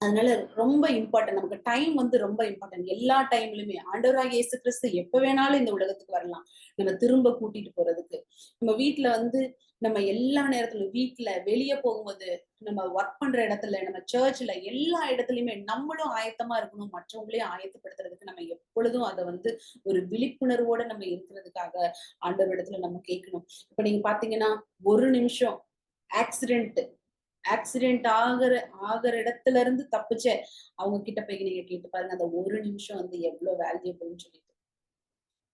அதனால ரொம்ப இம்பார்ட்டன்ட். நமக்கு டைம் வந்து ரொம்ப இம்பார்ட்டன்ட். எல்லா டைம்லயுமே ஆண்டவராகிய இயேசு கிறிஸ்து எப்ப வேணாலும் இந்த உலகத்துக்கு வரலாம். நம்ம திரும்ப கூட்டிட்டு போறதுக்கு. நம்ம வீட்ல வந்து நம்ம எல்லா நேரத்திலும் வீட்ல வெளிய போகும்போது, நம்ம ஒர்க் பண்ற இடத்துல, நம்ம சர்ச்ல எல்லா இடத்துலயுமே நம்மளும் ஆயத்தமா இருக்கணும். மற்றவங்களையும் ஆயத்தப்படுத்துறதுக்கு நம்ம எப்பொழுதும் அத வந்து ஒரு விழிப்புணர்வோட நம்ம இருக்கிறதுக்காக ஆண்டவரிடத்துல நம்ம கேட்கணும். இப்ப நீங்க பாத்தீங்கன்னா, ஒரு நிமிஷம் ஆக்சிடென்ட் ஆக்சிடென்ட் ஆகுற இடத்துல இருந்து தப்பிச்ச அவங்க கிட்ட போய் நீங்க கேட்டு பாருங்க. அந்த ஒரு நிமிஷம் வந்து எவ்வளவு வேல்யூபிள்னு சொல்லிட்டு.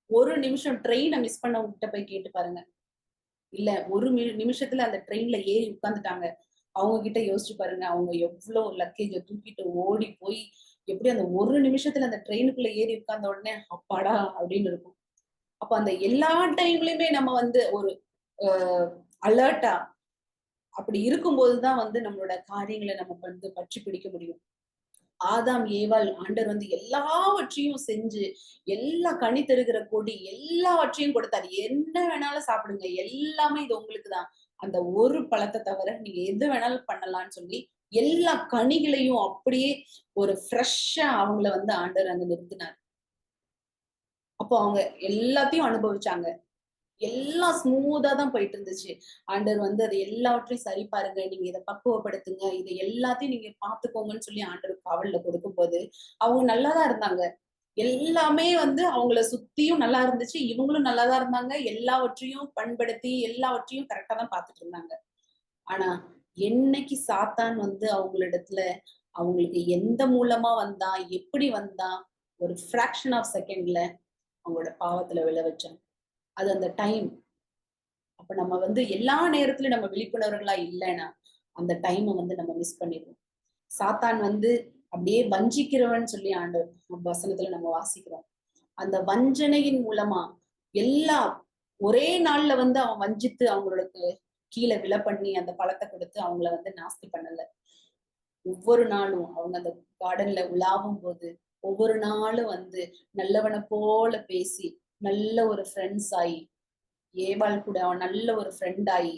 ஒரு நிமிஷம் ட்ரெயின மிஸ் பண்ணவங்க கிட்ட போய் கேட்டு பாருங்க. இல்ல ஒரு நிமிஷத்துல அந்த ட்ரெயின்ல ஏறி உட்கார்ந்துட்டாங்க. அவங்க கிட்ட யோசிச்சு பாருங்க. அவங்க எவ்வளவு லக்கேஜ தூக்கிட்டு ஓடி போய் எப்படி அந்த ஒரு நிமிஷத்துல அந்த ட்ரெயினுக்குள்ள ஏறி உட்கார்ந்த உடனே அப்பாடா அப்படின்னு இருக்கும். அப்ப அந்த எல்லா டைம்லயுமே நம்ம வந்து ஒரு அலர்ட்டா அப்படி இருக்கும்போதுதான் வந்து நம்மளோட காரியங்களை நம்ம வந்து பற்றி பிடிக்க முடியும். ஆதாம் ஏவாள் ஆண்டவர் வந்து எல்லாவற்றையும் செஞ்சு எல்லா கனி தருகிற கொடி எல்லாவற்றையும் கொடுத்தாரு. என்ன வேணாலும் சாப்பிடுங்க. எல்லாமே இது உங்களுக்கு தான். அந்த ஒரு பழத்தை தவிர நீங்க எது வேணாலும் பண்ணலாம்னு சொல்லி எல்லா கனிகளையும் அப்படியே ஒரு ஃப்ரெஷ்ஷா அவங்கள வந்து ஆண்டவர் அங்க நிறுத்தினார். அப்போ அவங்க எல்லாத்தையும் அனுபவிச்சாங்க. எல்லாம் ஸ்மூத்தா தான் போயிட்டு இருந்துச்சு. ஆண்டவர் வந்து அது எல்லாவற்றையும் சரி பாருங்க. நீங்க இத பக்குவப்படுத்துங்க. இத எல்லாத்தையும் நீங்க பார்த்துக்கோங்கன்னு சொல்லி ஆண்டவர் காவல்ல கொடுக்கும்போது, அவங்க நல்லா தான் இருந்தாங்க. எல்லாமே வந்து அவங்கள சுத்தியும் நல்லா இருந்துச்சு. இவங்களும் நல்லா தான் இருந்தாங்க. எல்லாவற்றையும் பண்படுத்தி, எல்லாவற்றையும் கரெக்ட்டா தான் பார்த்துட்டு இருந்தாங்க. ஆனா, என்னைக்கு சாத்தான் வந்து அவங்களிடத்துல அவங்களுக்கு எந்த மூலமா வந்தான்? எப்படி வந்தான்? ஒரு ஃபிராக்ஷன் ஆஃப் செகண்ட்ல அவங்களோட பாவத்துல விழ வச்சான். அது அந்த டைம். அப்ப நம்ம வந்து எல்லா நேரத்திலும் நம்ம விழிப்புணர்வுகளா இல்லைன்னா அந்த டைமை வந்து நம்ம மிஸ் பண்ணிடுவோம். சாத்தான் வந்து அப்படியே வஞ்சிக்கிறவன் சொல்லி ஆண்டவர் வசனத்துல நம்ம வாசிக்கிறோம். அந்த வஞ்சனையின் மூலமா எல்லாம் ஒரே நாள்ல வந்து அவன் வஞ்சித்து அவங்களுக்கு கீழே விழ பண்ணி அந்த பழத்தை கொடுத்து அவங்கள வந்து நாஸ்தி பண்ணல. ஒவ்வொரு நாளும் அவங்க அந்த கார்டன்ல உலாவும் போது ஒவ்வொரு நாளும் வந்து நல்லவனை போல பேசி நல்ல ஒரு ஃப்ரெண்ட்ஸ் ஆயி ஏவாள் கூட அவன் நல்ல ஒரு ஃப்ரெண்ட் ஆயி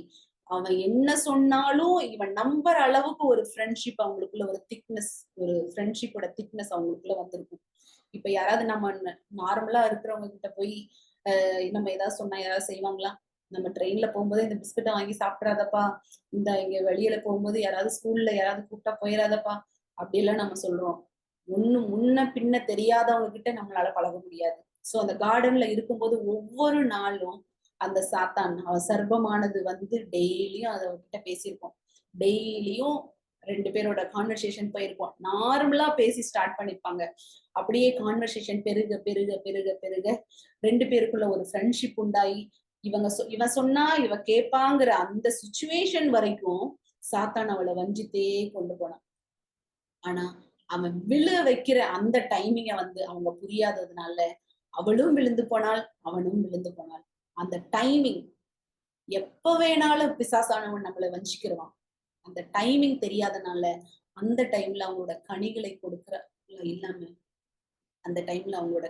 அவன் என்ன சொன்னாலும் இவன் நம்புற அளவுக்கு ஒரு ஃப்ரெண்ட்ஷிப் அவங்களுக்குள்ள ஒரு திக்னஸ் ஒரு ஃப்ரெண்ட்ஷிப்போட திக்னஸ் அவங்களுக்குள்ள வந்திருக்கும். இப்ப யாராவது நம்ம நார்மலா இருக்கிறவங்க கிட்ட போய் நம்ம ஏதாவது சொன்னா யாராவது செய்வாங்களா? நம்ம ட்ரெயின்ல போகும்போது இந்த பிஸ்கட்டை வாங்கி சாப்பிடாதப்பா, இந்த இங்க வெளியில போகும்போது யாராவது ஸ்கூல்ல யாராவது கூப்பிட்டா போயிடாதப்பா அப்படி எல்லாம் நம்ம சொல்றோம். முன்ன பின்ன தெரியாதவங்க கிட்ட நம்மளால பழக முடியாது. சோ அந்த கார்டன்ல இருக்கும்போது ஒவ்வொரு நாளும் அந்த சாத்தான் சர்ப்பமானது வந்து டெய்லியும் கிட்ட பேசியிருக்கோம். டெய்லியும் 2 பேரோட கான்வர்சேஷன் போயிருக்கோம். நார்மலா பேசி ஸ்டார்ட் பண்ணிருப்பாங்க. அப்படியே கான்வர்சேஷன் பெருக பெருக பெருக பெருக 2 பேருக்குள்ள ஒரு ஃப்ரெண்ட்ஷிப் உண்டாயி இவன் சொன்னா இவ கேட்பாங்கிற அந்த சுச்சுவேஷன் வரைக்கும் சாத்தான் அவளை வஞ்சித்தே கொண்டு போனான். ஆனா அவன் விழ வைக்கிற அந்த டைமிங்க வந்து அவங்க புரியாததுனால அவளும் விழுந்து போனாள், அவனும் விழுந்து போனாள். அந்த டைமிங் எப்ப வேணாலும் பிசாசானவன் நம்மளை வஞ்சிக்கிறவான். அந்த டைமிங் தெரியாதனால அந்த டைம்ல அவங்களோட கனிகளை கொடுக்கிற இல்லாம அந்த டைம்ல அவங்களோட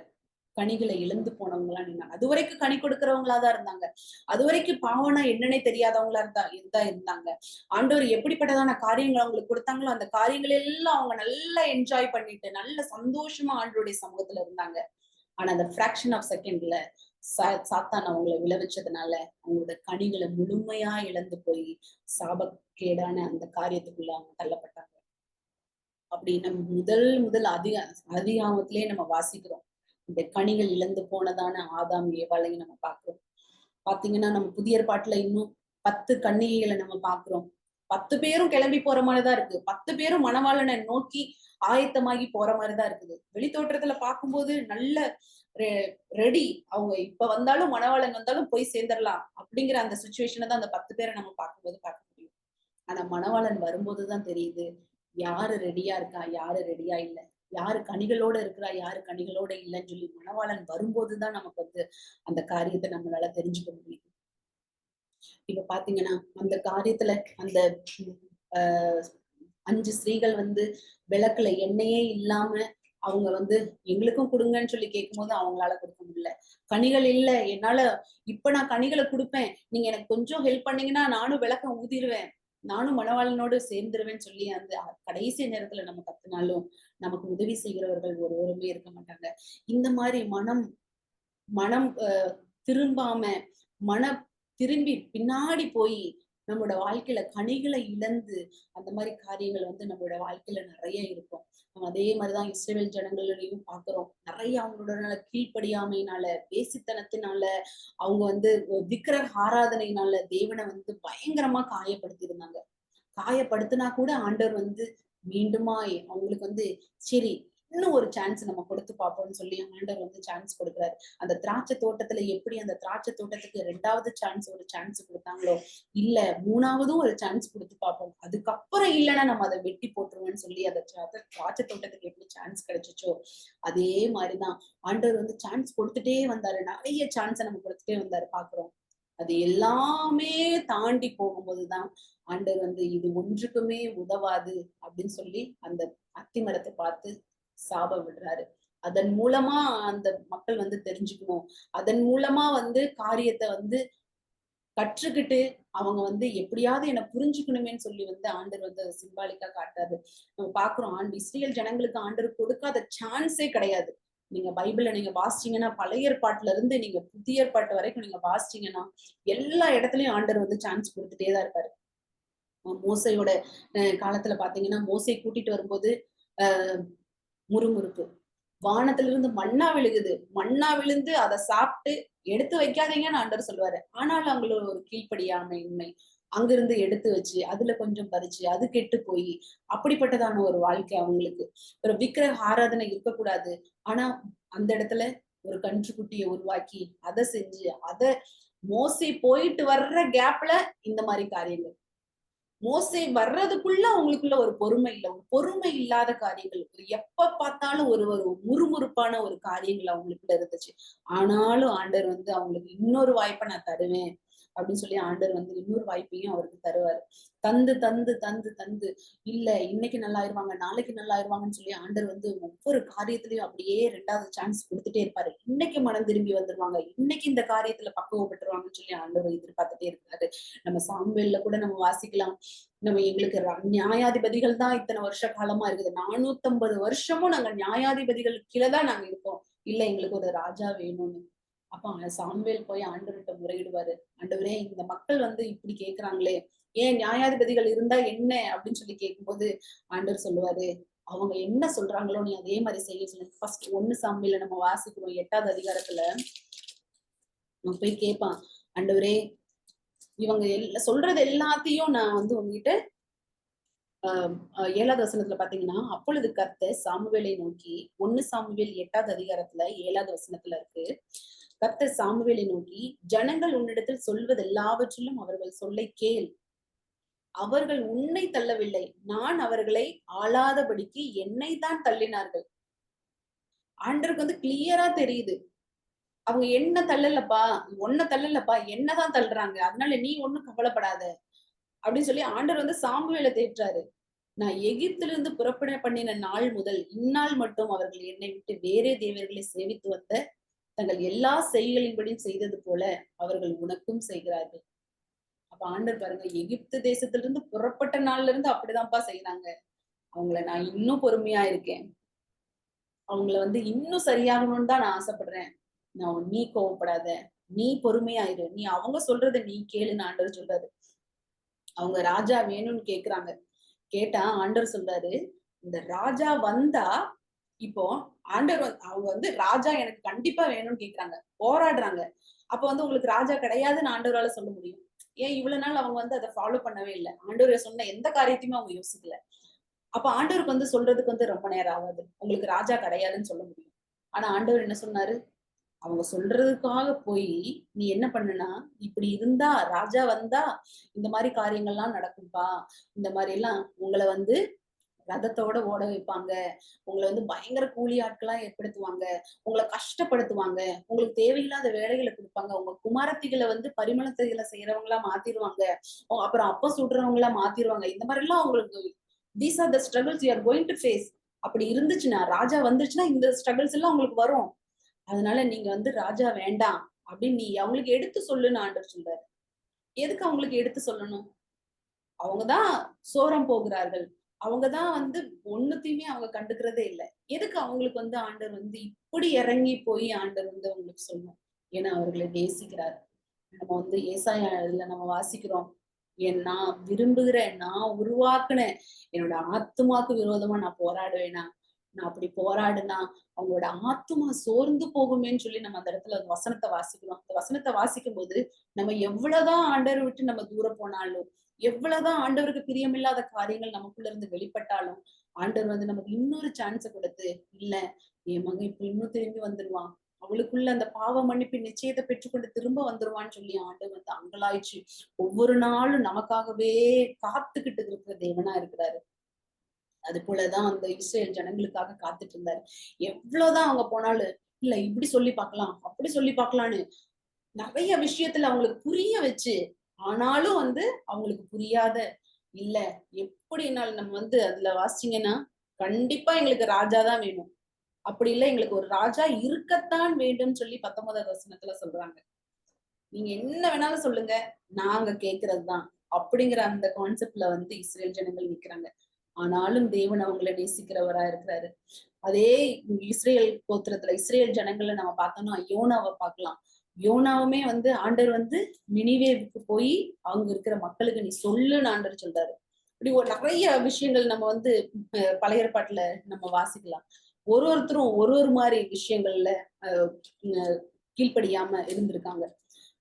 கனிகளை இழந்து போனவங்களா நின்னாங்க. அது வரைக்கும் கனி கொடுக்கிறவங்களாதான் இருந்தாங்க. அது வரைக்கும் பாவம்னா என்னன்னே தெரியாதவங்களா இருந்தாங்க. ஆண்டவர் எப்படிப்பட்டதான காரியங்கள் அவங்களுக்கு கொடுத்தாங்களோ அந்த காரியங்கள் எல்லாம் அவங்க நல்லா என்ஜாய் பண்ணிட்டு நல்ல சந்தோஷமா ஆண்டவருடைய சமூகத்துல இருந்தாங்க. ஆனா அந்த ஃபிராக்ஷன் ஆஃப் செகண்ட்ல சாத்தான் அவங்கள விளைவிச்சதுனால அவங்களோட கனிகளை முழுமையா இழந்து போய் சாபக்கேடான அந்த காரியத்துக்குள்ள அவங்க தள்ளப்பட்டாங்க. அப்படி நம்ம முதல் முதல் அதிகாமத்திலேயே நம்ம வாசிக்கிறோம். இந்த கனிகள் இழந்து போனதான ஆதாம் ஏவாளையும் நம்ம பார்க்கிறோம். பாத்தீங்கன்னா நம்ம புதிய ஏற்பாட்டுல இன்னும் 10 கன்னிகைகளை நம்ம பார்க்கிறோம். 10 பேரும் கிளம்பி போற மாதிரிதான் இருக்கு. 10 பேரும் மணவாளனை நோக்கி ஆயத்தமாகி போற மாதிரிதான் இருக்குது. வெளித்தோற்றத்துல பார்க்கும்போது நல்ல ரெடி. அவங்க இப்ப வந்தாலும் மணவாளன் வந்தாலும் போய் சேர்ந்துடலாம் அப்படிங்கிற அந்த சுச்சுவேஷனை தான் அந்த 10 பேரை நம்ம பார்க்கும்போது பார்க்க முடியும். ஆனா மணவாளன் வரும்போதுதான் தெரியுது யாரு ரெடியா இருக்கா, யாரு ரெடியா இல்ல, யாரு கனிகளோட இருக்கிறா, யாரு கனிகளோட இல்லைன்னு சொல்லி மணவாளன் வரும்போதுதான் நமக்கு வந்து அந்த காரியத்தை நம்மளால தெரிஞ்சுக்க முடியுது. இப்ப பாத்தீங்கன்னா அந்த காரியத்துல அந்த ஆஹ் 5 ஸ்திரீகள் வந்து விளக்குல எண்ணெயே இல்லாம அவங்க வந்து எங்களுக்கும் கொடுங்கன்னு சொல்லி கேட்கும்போது அவங்களால கொடுக்க முடியல. கனிகள் இல்ல என்னால, இப்ப நான் கனிகளை கொடுப்பேன், நீங்க எனக்கு கொஞ்சம் ஹெல்ப் பண்ணீங்கன்னா நானும் விளக்க ஊதிருவேன், நானும் மணவாளனோடு சேர்ந்துருவேன்னு சொல்லி அந்த கடைசி நேரத்துல நம்ம கத்துனாலும் நமக்கு உதவி செய்கிறவர்கள் ஒருவருமே இருக்க மாட்டாங்க. இந்த மாதிரி மனம் மனம் திரும்பாம மன திரும்பி பின்னாடி போய் நம்மளோட வாழ்க்கையில கனிகளை இழந்து அந்த மாதிரி காரியங்கள் வந்து நம்மளோட வாழ்க்கையில நிறைய இருக்கும். நம்ம அதே மாதிரிதான் இஸ்ரவேல் ஜனங்களையும் பாக்குறோம். நிறைய அவங்களோட கீழ்ப்படியாமையினால, பேசித்தனத்தினால, அவங்க வந்து விக்கிரக ஆராதனையினால தேவனை வந்து பயங்கரமா காயப்படுத்தி இருந்தாங்க. காயப்படுத்தினா கூட ஆண்டவர் வந்து மீண்டுமா அவங்களுக்கு வந்து சரி இன்னும் ஒரு சான்ஸ் நம்ம கொடுத்து பார்ப்போம்னு சொல்லி ஆண்டவர் வந்து சான்ஸ் கொடுக்குறாரு. அந்த திராட்சை தோட்டத்துல எப்படி அந்த திராட்சை தோட்டத்துக்கு 2வது சான்ஸ் ஒரு சான்ஸ் கொடுத்தாங்களோ, இல்ல 3வதும் ஒரு சான்ஸ் கொடுத்து பார்ப்போம், அதுக்கப்புறம் இல்லைன்னா நம்ம அதை வெட்டி போட்டுருவோம்னு சொல்லி அந்த திராட்சை தோட்டத்துக்கு எப்படி சான்ஸ் கிடைச்சிச்சோ அதே மாதிரிதான் ஆண்டவர் வந்து சான்ஸ் கொடுத்துட்டே வந்தாரு. நிறைய சான்ஸை நம்ம கொடுத்துட்டே வந்தாரு பாக்குறோம். அது எல்லாமே தாண்டி போகும்போதுதான் ஆண்டவர் வந்து இது ஒன்றுக்குமே உதவாது அப்படின்னு சொல்லி அந்த அத்தி மரத்தை பார்த்து சாப விடுறாரு. அதன் மூலமா அந்த மக்கள் வந்து தெரிஞ்சுக்கணும், அதன் மூலமா வந்து காரியத்தை வந்து கற்றுக்கிட்டு அவங்க வந்து எப்படியாவது என்ன புரிஞ்சுக்கணுமேன்னு சொல்லி வந்து ஆண்டவர் வந்து சிம்பாலிக்கா காட்டாரு. நம்ம பாக்குறோம் இஸ்ரேல் ஜனங்களுக்கு ஆண்டவர் கொடுக்காத சான்ஸே கிடையாது. நீங்க பைபிள நீங்க வாசிச்சீங்கன்னா பழைய ஏற்பாட்டுல இருந்து நீங்க புதிய ஏற்பாட்டு வரைக்கும் நீங்க வாசிச்சீங்கன்னா எல்லா இடத்துலயும் ஆண்டவர் வந்து சான்ஸ் கொடுத்துட்டேதான் இருப்பாரு. மோசையோட காலத்துல பாத்தீங்கன்னா மோசை கூட்டிட்டு வரும்போது ஆஹ் முறுமுறுப்பு, வானத்துல இருந்து மண்ணா விழுகுது, மண்ணா விழுந்து அதை சாப்பிட்டு எடுத்து வைக்காதீங்கன்னு ஆண்டவர் சொல்லுவாரு. ஆனாலும் அவங்களோட ஒரு கீழ்ப்படியாமையின்மை, அங்கிருந்து எடுத்து வச்சு அதுல கொஞ்சம் பறிச்சு அது கெட்டு போய் அப்படிப்பட்டதான ஒரு வாழ்க்கை அவங்களுக்கு. ஒரு விக்கிரக ஆராதனை இருக்கக்கூடாது, ஆனா அந்த இடத்துல ஒரு கன்றுக்குட்டியை உருவாக்கி அதை செஞ்சு அதை மோசை போயிட்டு வர்ற கேப்ல இந்த மாதிரி காரியங்கள், மோசே வர்றதுக்குள்ள அவங்களுக்குள்ள ஒரு பொறுமை இல்ல, ஒரு பொறுமை இல்லாத காரியங்கள், எப்ப பார்த்தாலும் ஒரு ஒரு முறுமுறுப்பான ஒரு காரியங்கள் அவங்களுக்குள்ள இருந்துச்சு. ஆனாலும் ஆண்டவர் வந்து அவங்களுக்கு இன்னொரு வாய்ப்பை நான் தருவேன் அப்படின்னு சொல்லி ஆண்டவர் வந்து இன்னொரு வாய்ப்பையும் அவருக்கு தருவாரு. தந்து தந்து தந்து தந்து இல்ல இன்னைக்கு நல்லா ஆயிருவாங்க, நாளைக்கு நல்லா ஆயிருவாங்கன்னு சொல்லி ஆண்டவர் வந்து ஒவ்வொரு காரியத்திலயும் அப்படியே 2வது சான்ஸ் கொடுத்துட்டே இருப்பாரு. இன்னைக்கு மனம் திரும்பி வந்துருவாங்க, இன்னைக்கு இந்த காரியத்துல பக்குவப்பட்டுருவாங்கன்னு சொல்லி ஆண்டவர் எதிர்பார்த்துட்டே இருக்காரு. நம்ம சாமுவேல்ல கூட நம்ம வாசிக்கலாம். நம்ம எங்களுக்கு நியாயாதிபதிகள் தான் இத்தனை வருஷ காலமா இருக்குது, 450 வருஷமும் நாங்க நியாயாதிபதிகள் கீழதான் நாங்க இருக்கோம், இல்ல எங்களுக்கு ஒரு ராஜா வேணும்னு. அப்ப சாமுவேல் போய் ஆண்டவர்கிட்ட முறையிடுவாரு. ஆண்டவரே இந்த மக்கள் வந்து இப்படி கேக்குறாங்களே, ஏன் நியாயாதிபதிகள் இருந்தா என்ன அப்படின்னு சொல்லி கேட்கும்போது ஆண்டவர் சொல்லுவாரு, அவங்க என்ன சொல்றாங்களோ நீ அதே மாதிரி செய்ய சொல்லு. ஃபர்ஸ்ட் 1 சாமுவேல்ல நம்ம வாசிக்கிறோம் 8வது அதிகாரத்துல அவன் போய் கேட்பான், ஆண்டவரே இவங்க சொல்றது எல்லாத்தையும் நான் வந்து உங்ககிட்ட 7வது வசனத்துல பாத்தீங்கன்னா, அப்பொழுது கர்த்தர் சாமுவேலை நோக்கி, 1 சாமுவேல் 8வது அதிகாரத்துல 7வது வசனத்துல இருக்கு. கர்த்தர் சாமுவேலை நோக்கி, ஜனங்கள் உன்னிடத்தில் சொல்வது எல்லாவற்றிலும் அவர்கள் சொல்லை கேள், அவர்கள் உன்னை தள்ளவில்லை, நான் அவர்களை ஆளாதபடிக்கு என்னை தான் தள்ளினார்கள். ஆண்டருக்கு வந்து கிளியரா தெரியுது, அவங்க என்ன தள்ளலப்பா, உன்னை தள்ளலப்பா, என்னதான் தள்ளுறாங்க, அதனால நீ ஒண்ணும் கவலைப்படாத அப்படின்னு சொல்லி ஆண்டவர் வந்து சாமுவேலை தேற்றாரு. நான் எகிப்திலிருந்து புறப்பட பண்ணின நாள் முதல் இந்நாள் மட்டும் அவர்கள் என்னை விட்டு வேறே தேவர்களை சேவித்து வந்த தங்கள் எல்லா செய்களின்படி செய்தது போல அவர்கள் உனக்கும் செய்கிறார்கள். அப்ப ஆண்டவர் பாருங்க, எகிப்து தேசத்திலிருந்து புறப்பட்ட நாள்ல இருந்து அப்படிதான்ப்பா செய்யறாங்க. அவங்கள நான் இன்னும் பொறுமையா இருக்கேன். அவங்கள இன்னும் சரியாகணும்னு தான் நான் ஆசைப்படுறேன். நீ கோவப்படாத, நீ பொறுமையா இரு, நீ அவங்க சொல்றத நீ கேளுன்னு ஆண்டவர் சொல்றாரு. அவங்க ராஜா வேணும்னு கேக்குறாங்க. கேட்டா ஆண்டவர் சொல்றாரு, இந்த ராஜா வந்தா இப்போ ஆண்டவர் அவங்க ராஜா எனக்கு கண்டிப்பா வேணும்னு கேக்குறாங்க, போராடுறாங்க. அப்ப உங்களுக்கு ராஜா கிடையாதுன்னு ஆண்டவரால சொல்ல முடியும். ஏன் இவ்வளவு நாள் அவங்க அதை ஃபாலோ பண்ணவே இல்லை. ஆண்டவர் சொன்ன எந்த காரியத்தையுமே அவங்க யோசிக்கல. அப்ப ஆண்டவருக்கு சொல்றதுக்கு ரொம்ப நேரம் ஆகாது. உங்களுக்கு ராஜா கிடையாதுன்னு சொல்ல முடியும். ஆனா ஆண்டவர் என்ன சொன்னாரு? அவங்க சொல்றதுக்காக போய் நீ என்ன பண்ணுனா, இப்படி இருந்தா ராஜா வந்தா இந்த மாதிரி காரியங்கள்லாம் நடக்கும்பா. இந்த மாதிரி எல்லாம் உங்களை ரதத்தோட ஓட வைப்பாங்க. உங்களை பயங்கர கூலி ஆட்களா ஏற்படுத்துவாங்க. உங்களை கஷ்டப்படுத்துவாங்க. உங்களுக்கு தேவையில்லாத வேலைகளை கொடுப்பாங்க. உங்க குமாரத்திகளை பரிமள தைல செய்யறவங்களா மாத்திருவாங்க. அப்புறம் அப்ப சுடுறவங்களா மாத்திருவாங்க. இந்த மாதிரி எல்லாம் உங்களுக்கு these are the struggles you are going to face. அப்படி இருந்துச்சுன்னா, ராஜா வந்துருச்சுன்னா இந்த ஸ்ட்ரகிள்ஸ் எல்லாம் உங்களுக்கு வரும். அதனால நீங்க ராஜா வேண்டாம் அப்படின்னு நீ அவங்களுக்கு எடுத்து சொல்லுன்னு ஆண்டவர் சொல்றாரு. எதுக்கு அவங்களுக்கு எடுத்து சொல்லணும்? அவங்கதான் சோரம் போகிறார்கள். அவங்கதான் ஒண்ணுத்தையுமே அவங்க கண்டுக்கிறதே இல்லை. எதுக்கு அவங்களுக்கு ஆண்டவர் இப்படி இறங்கி போய் ஆண்டவர் அவங்களுக்கு சொல்லணும்? ஏன்னா அவர்களை நேசிக்கிறார். நம்ம ஏசாயால நம்ம வாசிக்கிறோம், நான் விரும்புகிற, நான் உருவாக்குன என்னோட ஆத்துமாக்கு விரோதமா நான் போராடுவேனா? நான் அப்படி போராடுனா அவங்களோட ஆத்துமா சோர்ந்து போகுமேன்னு சொல்லி நம்ம அந்த இடத்துல வசனத்தை வாசிக்கிறோம். அந்த வசனத்தை வாசிக்கும் போது நம்ம எவ்வளவுதான் ஆண்டவரை விட்டு நம்ம தூரம் போனாலும், எவ்வளவுதான் ஆண்டவருக்கு பிரியமில்லாத காரியங்கள் நமக்குள்ள இருந்து வெளிப்பட்டாலும், ஆண்டவர் நமக்கு இன்னொரு சான்ஸை கொடுத்து, இல்ல என் மகன் இப்ப இன்னும் திரும்பி வந்துருவான், அவளுக்குள்ள அந்த பாவ மன்னிப்பு நிச்சயத்தை பெற்றுக்கொண்டு திரும்ப வந்துருவான்னு சொல்லி ஆண்டவர் அங்கலாய்ச்சு ஒவ்வொரு நாளும் நமக்காகவே காத்துக்கிட்டு இருக்கிற தேவனா இருக்கிறாரு. அது போலதான் அந்த இஸ்ரேல் ஜனங்களுக்காக காத்துட்டு இருந்தாரு. எவ்வளவுதான் அவங்க போனாலும், இல்ல இப்படி சொல்லி பார்க்கலாம், அப்படி சொல்லி பார்க்கலான்னு நிறைய விஷயத்துல அவங்களுக்கு புரிய வச்சு, ஆனாலும் அவங்களுக்கு புரியாத, இல்ல எப்படினாலும் நம்ம அதுல வாசிச்சீங்கன்னா, கண்டிப்பா எங்களுக்கு ராஜா தான் வேணும். அப்படி இல்ல எங்களுக்கு ஒரு ராஜா இருக்கத்தான் வேண்டும்னு சொல்லி 19வது வசனத்துல சொல்றாங்க. நீங்க என்ன வேணாலும் சொல்லுங்க, நாங்க கேட்கறதுதான் அப்படிங்கிற அந்த கான்செப்ட்ல இஸ்ரேல் ஜனங்கள் நிக்கிறாங்க. ஆனாலும் தேவன் அவங்களை நேசிக்கிறவரா இருக்கிறாரு. அதே இஸ்ரேல் கோத்திரத்துல இஸ்ரேல் ஜனங்களை நம்ம பார்த்தோம்னா யோனாவை பார்க்கலாம். யோனாவுமே ஆண்டவர் நினிவேவுக்கு போய் அங்க இருக்கிற மக்களுக்கு நீ சொல்லுன்னு ஆண்டவர் சொல்றாரு. இப்படி ஒரு நிறைய விஷயங்கள் நம்ம பழைய ஏற்பாட்டுல நம்ம வாசிக்கலாம். ஒருத்தரும் ஒரு மாதிரி விஷயங்கள்ல கீழ்ப்படியாம இருந்திருக்காங்க.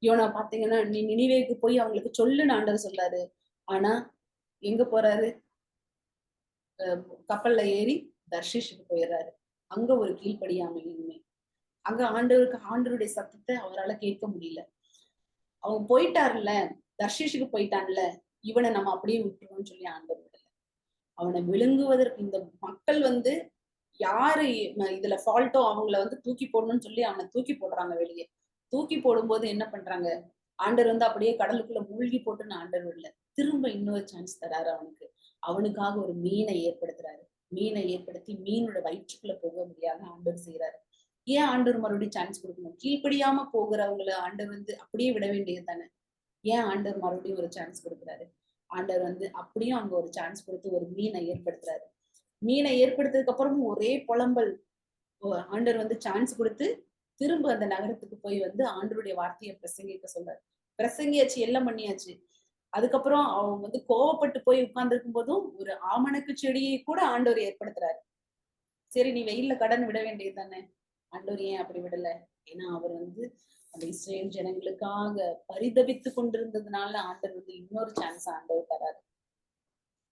யோனா பாத்தீங்கன்னா, நீ நினிவேக்கு போய் அவங்களுக்கு சொல்லுன்னு ஆண்டவர் சொல்றாரு. ஆனா எங்க போறாரு? கப்பல்ல ஏறி தர்ஷீஷுக்கு போயிடுறாரு. அங்க ஒரு கீழ்ப்படியாமையுமே. அங்க ஆண்டவருடைய சத்தத்தை அவரால கேட்க முடியல. அவன் போயிட்டாருல்ல, தர்ஷீஷுக்கு போயிட்டான்ல, இவனை நம்ம அப்படியே விட்டுருவோம்னு சொல்லி ஆண்டவர் விடல. அவனை விழுங்குவதற்கு இந்த மக்கள் யாரு இதுல ஃபால்ட்டோ அவங்கள தூக்கி போடணும்னு சொல்லி அவனை தூக்கி போடுறாங்க வெளியே. தூக்கி போடும்போது என்ன பண்றாங்க? ஆண்டவர் அப்படியே கடலுக்குள்ள மூழ்கி போட்டுன்னு ஆண்டவர் விடல. திரும்ப இன்னொரு சான்ஸ் தராரு அவனுக்கு. அவனுக்காக ஒரு மீனை ஏற்படுத்துறாரு. மீனை ஏற்படுத்தி மீனோட வயிற்றுக்குள்ள போக முடியாத ஆண்டவர் செய்யறாரு. ஏன் ஆண்டவர் மறுபடியும் சான்ஸ் கொடுக்கணும்? கீழ்ப்படியாம போகிறவங்களை ஆண்டவர் அப்படியே விட வேண்டியது தானே? ஏன் ஆண்டவர் மறுபடியும் ஒரு சான்ஸ் கொடுக்குறாரு? ஆண்டவர் அப்படியும் அங்க ஒரு சான்ஸ் கொடுத்து ஒரு மீனை ஏற்படுத்துறாரு. மீனை ஏற்படுத்ததுக்கு அப்புறமும் ஒரே புலம்பல். ஆண்டவர் சான்ஸ் கொடுத்து திரும்ப அந்த நகரத்துக்கு போய் ஆண்டவருடைய வார்த்தையை பிரசங்கிக்க சொல்றாரு. பிரசங்கியாச்சு, எல்லாம் பண்ணியாச்சு. அதுக்கப்புறம் அவங்க கோவப்பட்டு போய் உட்கார்ந்து இருக்கும் போதும் ஒரு ஆமணக்கு செடியை கூட ஆண்டவர் ஏற்படுத்துறாரு. சரி, நீ வெயில்ல கடன் விட வேண்டியது தானே? ஆண்டவர் ஏன் அப்படி விடல? ஏன்னா அவர் அந்த இஸ்ரேல் ஜனங்களுக்காக பரிதபித்து கொண்டிருந்ததுனால ஆண்டவர் இன்னொரு சான்ஸ் ஆண்டவர் தராரு.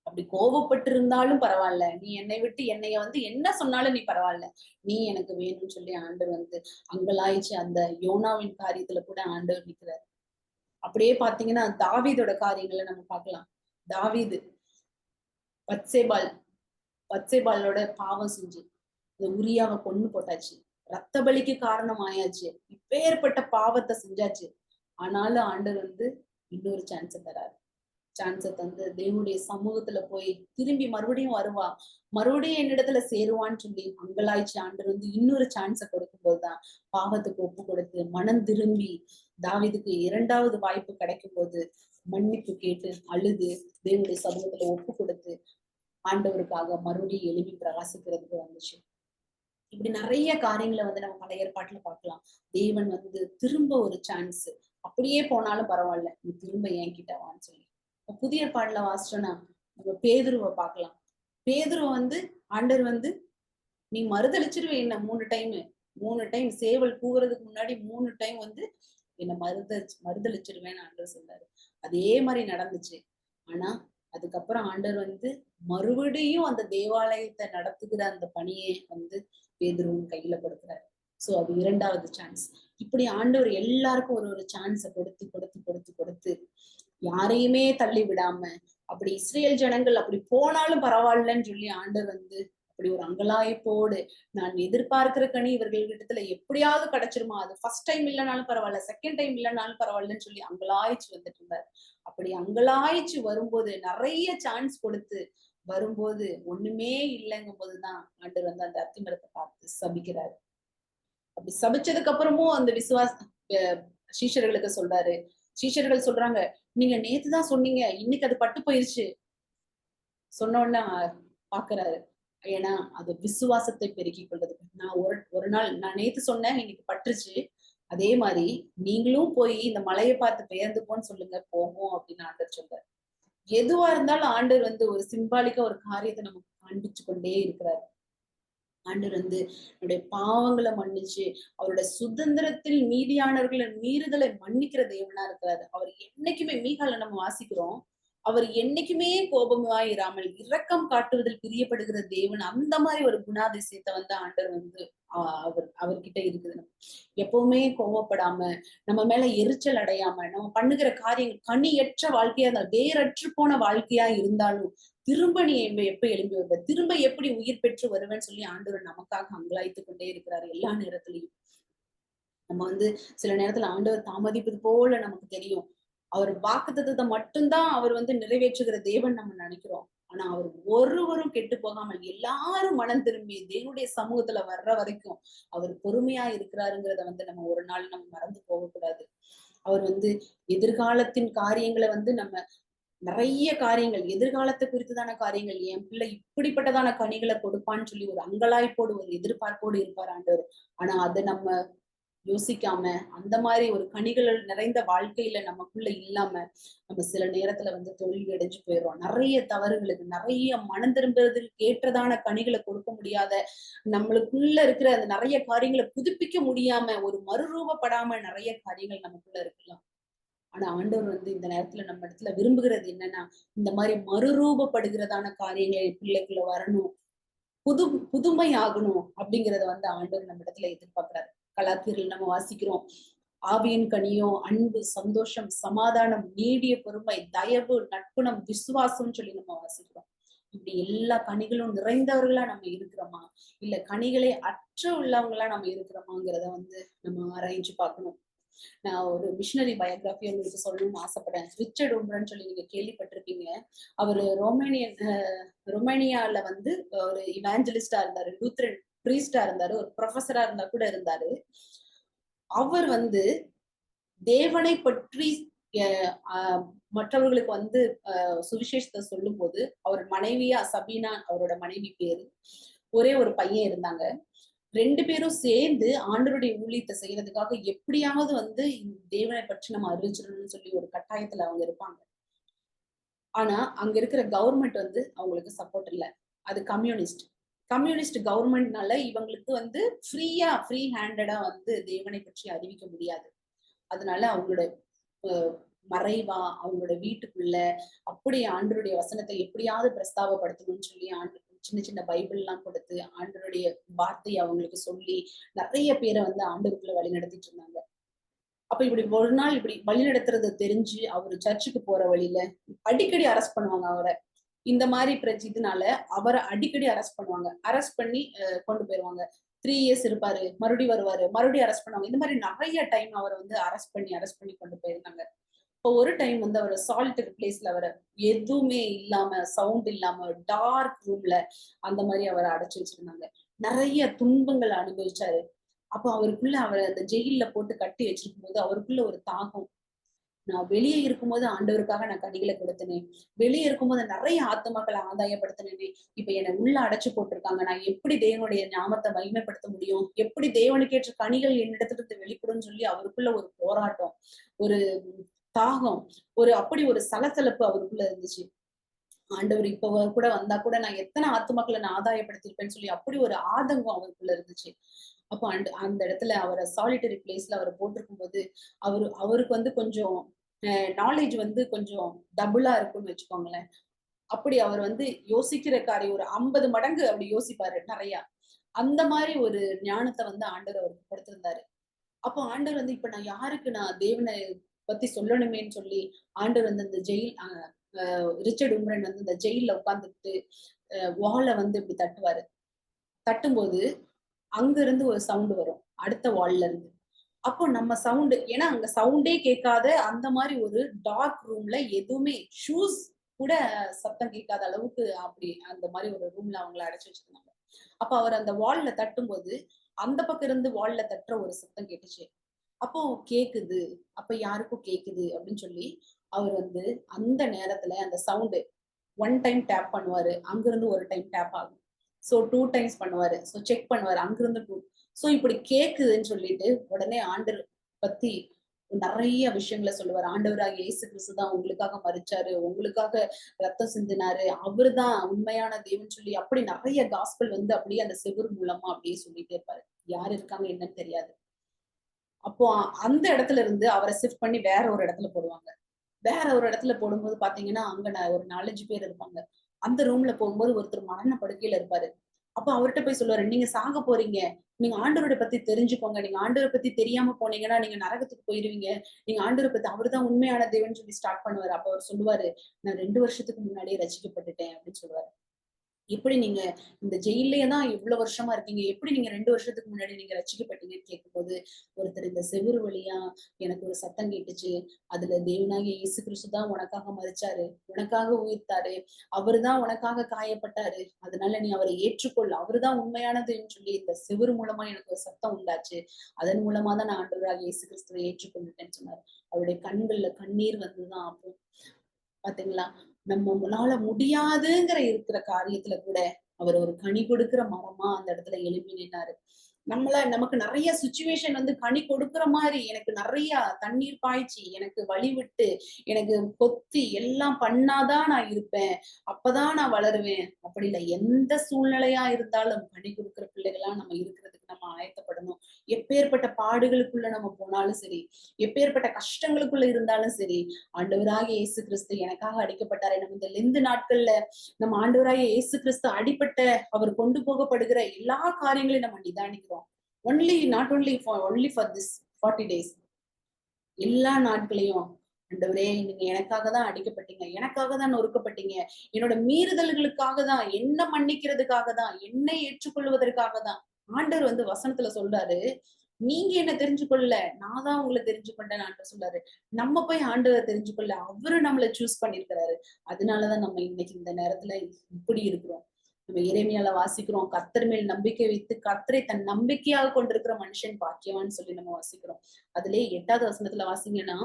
அப்படி கோபப்பட்டு இருந்தாலும் பரவாயில்ல, நீ என்னை விட்டு என்னைய என்ன சொன்னாலும் நீ பரவாயில்ல, நீ எனக்கு வேணும்னு சொல்லி ஆண்டவர் அங்கலாய்ச்சு அந்த யோனாவின் காரியத்துல கூட ஆண்டவர் நிக்கிறாரு. அப்படியே பாத்தீங்கன்னா தாவீதோட காரியங்களை நம்ம பார்க்கலாம். தாவீது பத்சேபாலோட பாவம் செஞ்சு இந்த உரியாவை கொன்னு போட்டாச்சு. ரத்த பலிக்கு காரணம் ஆயாச்சு. இப்பேற்பட்ட பாவத்தை செஞ்சாச்சு. ஆனாலும் ஆண்டவர் இன்னொரு சான்ஸ் தராரு. சான்ஸை தந்து தேவனுடைய சமூகத்துல போய் திரும்பி மறுபடியும் வருவா, மறுபடியும் என்னிடத்துல சேருவான்னு சொல்லி மங்களாய்ச்சி ஆண்டவர் வந்து இன்னொரு சான்ஸை கொடுக்கும் போதுதான் பாவத்துக்கு ஒப்பு கொடுத்து மனம் திரும்பி தாவீதுக்கு 2வது வாய்ப்பு கிடைக்கும் போது மன்னிப்பு கேட்டு அழுது தேவனுடைய சமூகத்துல ஒப்பு கொடுத்து ஆண்டவருக்காக மறுபடியும் எழுப்பி பிரகாசிக்கிறதுக்கு வந்துச்சு. இப்படி நிறைய காரியங்களை வந்து நம்ம பழைய ஏற்பாட்டுல பார்க்கலாம். தேவன் வந்து திரும்ப ஒரு சான்ஸ், அப்படியே போனாலும் பரவாயில்ல, நீ திரும்ப என்கிட்ட வான்னு சொல்லி. புதிய ஏற்பாடுல வாசிச்சோம்னா நம்ம பேதுருவை பார்க்கலாம். பேதுருவை வந்து ஆண்டவர் வந்து நீ மறுதளிச்சிருவே என்ன 3 டைம் சேவல் கூவுறதுக்கு முன்னாடி 3 டைம் வந்து என்ன மறுதளிச்சிருவேன்னு ஆண்டவர் சொன்னாரு. அதே மாதிரி நடந்துச்சு. ஆனா அதுக்கப்புறம் ஆண்டவர் வந்து மறுபடியும் அந்த தேவாலயத்தை நடத்துகிற அந்த பணியை வந்து பேதுருவின் கையில கொடுக்கிறாரு. சோ அது 2வது சான்ஸ். இப்படி ஆண்டவர் எல்லாருக்கும் ஒரு சான்ஸை கொடுத்து கொடுத்து கொடுத்து கொடுத்து யாரையுமே தள்ளி விடாம, அப்படி இஸ்ரேல் ஜனங்கள் அப்படி போனாலும் பரவாயில்லன்னு சொல்லி ஆண்டவர் வந்து அப்படி ஒரு அங்கலாய்ப்போடு, நான் எதிர்பார்க்கிற கனி இவர்களிடத்துல எப்படியாவது கிடைச்சிருமா, அது ஃபர்ஸ்ட் டைம் இல்லைனாலும் பரவாயில்ல, செகண்ட் டைம் இல்லைனாலும் பரவாயில்லன்னு சொல்லி அங்கலாய்ச்சு வந்துட்டு இருந்தார். அப்படி அங்கலாய்ச்சு வரும்போது நிறைய சான்ஸ் கொடுத்து வரும்போது ஒண்ணுமே இல்லைங்கும் போதுதான் ஆண்டவர் வந்து அந்த அத்திமரத்தை பார்த்து சபிக்கிறாரு. அப்படி சபிச்சதுக்கு அப்புறமும் அந்த சீஷர்களுக்கு சொல்றாரு. சீஷர்கள் சொல்றாங்க, நீங்க நேத்துதான் சொன்னீங்க, இன்னைக்கு அது பட்டு போயிருச்சு. சொன்ன உடனே பாக்குறாரு. ஏன்னா அது விசுவாசத்தை பெருக்கிக் கொள்றதுக்கு. நான் ஒரு நாள் நான் நேத்து சொன்னேன், இன்னைக்கு பட்டுருச்சு. அதே மாதிரி நீங்களும் போய் இந்த மலையை பார்த்து பெயர்ந்துப்போன்னு சொல்லுங்க, போகும் அப்படின்னு ஆண்டவர் சொல்றாரு. எதுவா இருந்தாலும் ஆண்டவர் வந்து ஒரு சிம்பாலிக்கா ஒரு காரியத்தை நமக்கு காண்பிச்சு கொண்டே இருக்கிறார். ஆண்டவர் வந்து நம்முடைய பாவங்களை மன்னிச்சு அவருடைய சுதந்திரத்தில் மீதியானவர்களை மீறுதலை மன்னிக்கிற தேவனா இருக்கிறாரு. அவர் என்னைக்குமே மீகால நம்ம வாசிக்கிறோம், அவர் என்னைக்குமே கோபமாயிராமல் இரக்கம் காட்டுவதில் பிரியப்படுகிற தேவன். அந்த மாதிரி ஒரு குணாதிசயத்தை வந்து ஆண்டவர் வந்து அவர்கிட்ட இருக்குது. எப்பவுமே கோவப்படாம, நம்ம மேல எரிச்சல் அடையாம, நம்ம பண்ணுகிற காரியங்கள் கனியற்ற வாழ்க்கையா இருந்தாலும், வேரற்று போன வாழ்க்கையா இருந்தாலும் திரும்ப நீ எப்ப எழும்பி வருவ, திரும்ப எப்படி உயிர் பெற்று வருவேன்னு சொல்லி ஆண்டவர் நமக்காக அங்கலாய்த்து கொண்டே இருக்கிறாரு எல்லா நேரத்திலையும். நம்ம வந்து சில நேரத்துல ஆண்டவர் தாமதிப்பது போல நமக்கு தெரியும். அவர் வாக்குத்தத்தத்தை மட்டும்தான் அவர் வந்து நிறைவேற்றுகிற தேவன் நம்ம நினைக்கிறோம். ஆனா அவர் ஒருவரும் கெட்டு போகாமல் எல்லாரும் மனம் திரும்பி தேவனுடைய சமூகத்துல வர்ற வரைக்கும் அவர் பொறுமையா இருக்கிறாருங்கிறத வந்து நம்ம ஒரு நாள் நம்ம மறந்து போகக்கூடாது. அவர் வந்து எதிர்காலத்தின் காரியங்களை வந்து நம்ம நிறைய காரியங்கள் எதிர்காலத்தை குறித்துதான காரியங்கள், என் பிள்ளை இப்படிப்பட்டதான கனிகளை கொடுப்பான்னு சொல்லி ஒரு அங்கலாய்ப்போடு ஒரு எதிர்பார்ப்போடு இருப்பார் ஆண்டவர். ஆனா அதை நம்ம யோசிக்காம அந்த மாதிரி ஒரு கனிகள் நிறைந்த வாழ்க்கையில நமக்குள்ள இல்லாம நம்ம சில நேரத்துல வந்து தோல்வி அடைஞ்சு போயிடுறோம். நிறைய தவறுகளுக்கு நிறைய மனம் திரும்புறதுக்கு ஏற்றதான கனிகளை கொடுக்க முடியாத, நம்மளுக்குள்ள இருக்கிற அந்த நிறைய காரியங்களை புதுப்பிக்க முடியாம ஒரு மறுரூபப்படாம நிறைய காரியங்கள் நமக்குள்ள இருக்கலாம். ஆனா ஆண்டவர் வந்து இந்த நேரத்துல நம்ம இடத்துல விரும்புகிறது என்னன்னா, இந்த மாதிரி மறுரூபப்படுகிறதான காரியங்கள் என் பிள்ளைக்குள்ள வரணும், புதுமை ஆகணும் அப்படிங்கறத வந்து ஆண்டவர் நம்ம இடத்துல எதிர்பார்க்கிறாரு. கலாத்தியர்கள் நம்ம வாசிக்கிறோம், ஆவியின் கனியோ அன்பு, சந்தோஷம், சமாதானம், நீடிய பொறுமை, தயவு, நட்புணம், விசுவாசம் சொல்லி நம்ம வாசிக்கிறோம். இப்படி எல்லா கனிகளும் நிறைந்தவர்களா நம்ம இருக்கிறோமா, இல்ல கனிகளை அற்ற உள்ளவங்களா நம்ம இருக்கிறோமாங்கிறத வந்து நம்ம ஆராய்ஞ்சு பார்க்கணும். நான் ஒரு மிஷனரி பயோகிராஃபி உங்களுக்கு சொல்லணும்னு ஆசைப்படுறேன். ரிச்சர்ட் உம்ரன் சொல்லி நீங்க கேள்விப்பட்டிருப்பீங்க. அவரு ரொமேனியால வந்து ஒரு இவாஞ்சலிஸ்டா இருந்தாரு, லூத்ரன் பிரீஸ்டா இருந்தாரு, ஒரு ப்ரொஃபஸரா இருந்தா கூட இருந்தாரு. அவர் வந்து தேவனை பற்றி மற்றவர்களுக்கு வந்து சுவிசேஷத்தை சொல்லும் போது, அவர் மனைவியா சபீனா அவரோட மனைவி பேரு, ஒரே ஒரு பையன் இருந்தாங்க. 2 பேரும் சேர்ந்து ஆண்டவருடைய ஊழியத்தை செய்யறதுக்காக எப்படியாவது வந்து தேவனை பற்றி நம்ம அறிவிச்சிடணும்னு சொல்லி ஒரு கட்டாயத்துல அவங்க இருப்பாங்க. ஆனா அங்க இருக்கிற கவர்மெண்ட் வந்து அவங்களுக்கு சப்போர்ட் இல்ல. அது கம்யூனிஸ்ட் கவர்மெண்ட்னால இவங்களுக்கு வந்து ஃப்ரீ ஹேண்டடா வந்து தேவனை பற்றி அறிவிக்க முடியாது. அதனால அவங்களோட மறைவா அவங்களோட வீட்டுக்குள்ள அப்படி ஆண்டவருடைய வசனத்தை எப்படியாவது பிரஸ்தாபப்படுத்தணும்னு சொல்லி சின்ன சின்ன பைபிள் எல்லாம் கொடுத்து ஆண்டவருடைய வார்த்தையை அவங்களுக்கு சொல்லி நிறைய பேரை வந்து ஆண்டவருக்குள்ள வழி நடத்திட்டு இருந்தாங்க. அப்ப இப்படி ஒரு நாள் இப்படி வழி நடத்துறது தெரிஞ்சு அவரு சர்ச்சுக்கு போற வழியில அடிக்கடி அரெஸ்ட் பண்ணுவாங்க அவரை. இந்த மாதிரி இதனால அவரை அடிக்கடி அரெஸ்ட் பண்ணுவாங்க. அரெஸ்ட் பண்ணி கொண்டு போயிருவாங்க. 3 இயர்ஸ் இருப்பாரு, மறுபடியும் வருவாரு, மறுபடியும் அரெஸ்ட் பண்ணுவாங்க. இந்த மாதிரி நிறைய டைம் அவரை வந்து அரெஸ்ட் பண்ணி கொண்டு போயிருந்தாங்க. இப்போ ஒரு டைம் வந்து அவரை சாலிட்டரி பிளேஸ்ல அவரை எதுவுமே இல்லாம சவுண்ட் இல்லாம டார்க் ரூம்ல அந்த மாதிரி அவரை அடைச்சு வச்சிருந்தாங்க. நிறைய துன்பங்களை அனுபவிச்சாரு. அப்போ அவருக்குள்ள அவரை அந்த ஜெயில்ல போட்டு கட்டி வச்சிருக்கும் போது அவருக்குள்ள ஒரு தாகம். நான் வெளியே இருக்கும்போது ஆண்டவருக்காக நான் கனிகளை கொடுத்தனே, வெளியே இருக்கும்போது நிறைய ஆத்துமாக்களை ஆதாயப்படுத்தினேனே, இப்ப என்னை உள்ள அடைச்சு போட்டிருக்காங்க, நான் எப்படி தேவனுடைய ஞாபகத்தை மகிமைப்படுத்த முடியும், எப்படி தேவனுக்கேற்ற கனிகள் என்னிடத்துல இருந்து வெளிப்படும்னு சொல்லி அவருக்குள்ள ஒரு போராட்டம், ஒரு தாகம், அப்படி ஒரு சலசலப்பு அவருக்குள்ள இருந்துச்சு. ஆண்டவர் இப்ப கூட வந்தா கூட நான் எத்தனை ஆத்துமாக்களை நான் ஆதாயப்படுத்திருப்பேன்னு சொல்லி அப்படி ஒரு ஆதங்கம் அவருக்குள்ள இருந்துச்சு. அப்போ அந்த இடத்துல அவரை சாலிட்டரி பிளேஸ்ல அவரை போட்டிருக்கும் போது அவருக்கு வந்து கொஞ்சம் நாலேஜ் வந்து கொஞ்சம் டபுளா இருக்கும்னு வச்சுக்கோங்களேன். அப்படி அவர் வந்து யோசிக்கிற காரியம் ஒரு 50 மடங்கு அப்படி யோசிப்பாரு நிறைய. அந்த மாதிரி ஒரு ஞானத்தை வந்து ஆண்டவர் அவருக்கு கொடுத்திருந்தாரு. அப்போ ஆண்டவர் வந்து இப்ப நான் யாருக்கு நான் தேவனை பத்தி சொல்லணுமேன்னு சொல்லி ஆண்டவர் வந்து அந்த ஜெயில் ரிச்சர்ட் உம்ரன் வந்து இந்த ஜெயில்ல உட்கார்ந்துட்டு வால வந்து இப்படி தட்டுவாரு. தட்டும்போது அங்க இருந்து ஒரு சவுண்ட் வரும் அடுத்த வால்ல இருந்து. அப்போ நம்ம சவுண்ட், ஏன்னா அங்க சவுண்டே கேட்காத அந்த மாதிரி ஒரு டார்க் ரூம்ல எதுவுமே ஷூஸ் கூட சத்தம் கேட்காத அளவுக்கு அப்படி அந்த மாதிரி ஒரு ரூம்ல அவங்கள அடைச்சு வச்சிருந்தாங்க. அப்ப அவர் அந்த வால்ல தட்டும்போது அந்த பக்கம் இருந்து வால்ல தட்டுற ஒரு சத்தம் கேட்டுச்சு. அப்போ கேக்குது, அப்ப யாருக்கும் கேக்குது அப்படின்னு சொல்லி அவர் வந்து அந்த நேரத்துல அந்த சவுண்டு 1 டைம் டேப் பண்ணுவாரு. அங்கிருந்து ஒரு டைம் டேப் ஆகும். சோ 2 டைம்ஸ் பண்ணுவாரு. சோ செக் பண்ணுவாரு. அங்கிருந்து 2. சோ இப்படி கேக்குதுன்னு சொல்லிட்டு உடனே ஆண்டவர் பத்தி நிறைய விஷயங்கள சொல்லுவாரு. ஆண்டவராகிய இயேசு கிறிஸ்து தான் உங்களுக்காக மரிச்சாரு, உங்களுக்காக ரத்தம் சிந்தினாரு, அவர்தான் உண்மையான தேவன் சொல்லி அப்படி நிறைய காஸ்பல் வந்து அப்படியே அந்த செவுரு மூலமா அப்படியே சொல்லிட்டே இருப்பாரு. யார் இருக்காங்க என்னன்னு தெரியாது. அப்போ அந்த இடத்துல இருந்து அவரை ஷிஃப்ட் பண்ணி வேற ஒரு இடத்துல போடுவாங்க. வேற ஒரு இடத்துல போடும்போது பாத்தீங்கன்னா, அங்க ஒரு 4, 5 பேர் இருப்பாங்க. அந்த ரூம்ல போகும்போது ஒருத்தர் மரண படுக்கையில இருப்பாரு. அப்ப அவர்ட்ட போய் சொல்லுவாரு, "நீங்க சாக போறீங்க. நீங்க ஆண்டவர பத்தி தெரிஞ்சுக்கோங்க. நீங்க ஆண்டவர பத்தி தெரியாம போனீங்கன்னா, நீங்க நரகத்துக்கு போயிருவீங்க. நீங்க ஆண்டவர பத்தி அவர்தான் உண்மையான தேவன்னு" சொல்லி ஸ்டார்ட் பண்ணுவாரு. அப்ப அவர் சொல்லுவாரு, "நான் 2 வருஷத்துக்கு முன்னாடியே ரட்சிக்கப்பட்டுட்டேன்" அப்படின்னு சொல்லுவாரு. எப்படி நீங்க இந்த ஜெயில்லயே தான் இவ்வளவு வருஷமா இருக்கீங்க, எப்படி நீங்க 2 வருஷத்துக்கு முன்னாடி நீங்க ரட்சிக்கப்பட்டீங்கன்னு கேட்கும்போது, ஒருத்தர் இந்த செவுரு வழியா எனக்கு ஒரு சத்தம் கேட்டுச்சு. அதுல தேவனாகிய இயேசு கிறிஸ்து தான் உனக்காக மரிச்சாரு, உனக்காக உயிர்த்தாரு, அவருதான் உனக்காக காயப்பட்டாரு, அதனால நீ அவரை ஏற்றுக்கொள், அவருதான் உண்மையானதுன்னு சொல்லி இந்த செவுரு மூலமா எனக்கு ஒரு சத்தம் உண்டாச்சு. அதன் மூலமா தான் நான் ஆண்டவராகிய இயேசு கிறிஸ்துவை ஏற்றுக்கொண்டுட்டேன்னு சொன்னாரு. அவருடைய கண்கள்ல கண்ணீர் வந்துதான். அப்போ பாத்தீங்களா? நம்மளால முடியாதுங்கிற இருக்கிற காரியத்துல கூட அவர் ஒரு கனி கொடுக்கிற மரமா அந்த இடத்துல எழும்பி நின்னாரு. நமக்கு நிறைய சிச்சுவேஷன் வந்து கனி கொடுக்கிற மாதிரி எனக்கு நிறைய தண்ணீர் பாய்ச்சி, எனக்கு வழி விட்டு, எனக்கு கொத்தி எல்லாம் பண்ணாதான் நான் இருப்பேன். அப்பதான் நான் வளருவேன். அப்படி இல்ல. எந்த சூழ்நிலையா இருந்தாலும் கனி கொடுக்கிற பிள்ளைகளா நம்ம இருக்கிறதுக்கு நம்ம ஆயத்தப்படணும். எப்பேற்பட்ட பாடுகளுக்குள்ள நம்ம போனாலும் சரி, எப்பேற்பட்ட கஷ்டங்களுக்குள்ள இருந்தாலும் சரி, ஆண்டவராகிய இயேசு கிறிஸ்து எனக்காக அடிக்கப்பட்டாரே. நம்ம இந்த லெந்து நாட்கள்ல நம்ம ஆண்டவராகிய இயேசு கிறிஸ்து அடிபட்ட, அவர் கொண்டு போகப்படுகிற எல்லா காரியங்களையும் நம்ம நிதானிக்கிறோம். Only for this 40 days. எல்லா நாட்களையும் ஆண்டவரே நீங்க எனக்காக தான் அடிக்கப்பட்டீங்க, எனக்காக தான் நொறுக்கப்பட்டீங்க, என்னோட மீறுதல்களுக்காக தான், என்ன மன்னிக்கிறதுக்காக தான், என்னை ஏற்றுக்கொள்வதற்காக தான். ஆண்டவர் வந்து வசனத்துல சொல்றாரு, நீங்க என்ன தெரிஞ்சு கொள்ளல, நான் தான் உங்களை தெரிஞ்சு கொண்டேன்னு ஆண்டவர் சொல்றாரு. நம்ம போய் ஆண்டவரை தெரிஞ்சு கொள்ள அவரு நம்மள சூஸ் பண்ணியிருக்கிறாரு. அதனாலதான் நம்ம இன்னைக்கு இந்த நேரத்துல இப்படி இருக்கிறோம். நம்ம எரேமியால வாசிக்கிறோம், கர்த்தர் மேல் நம்பிக்கை வைத்து கர்த்தரை தன் நம்பிக்கையாக கொண்டிருக்கிற மனுஷன் பாக்கியவான்னு சொல்லி நம்ம வாசிக்கிறோம். அதிலே 8வது வசனத்துல வாசிங்கன்னா,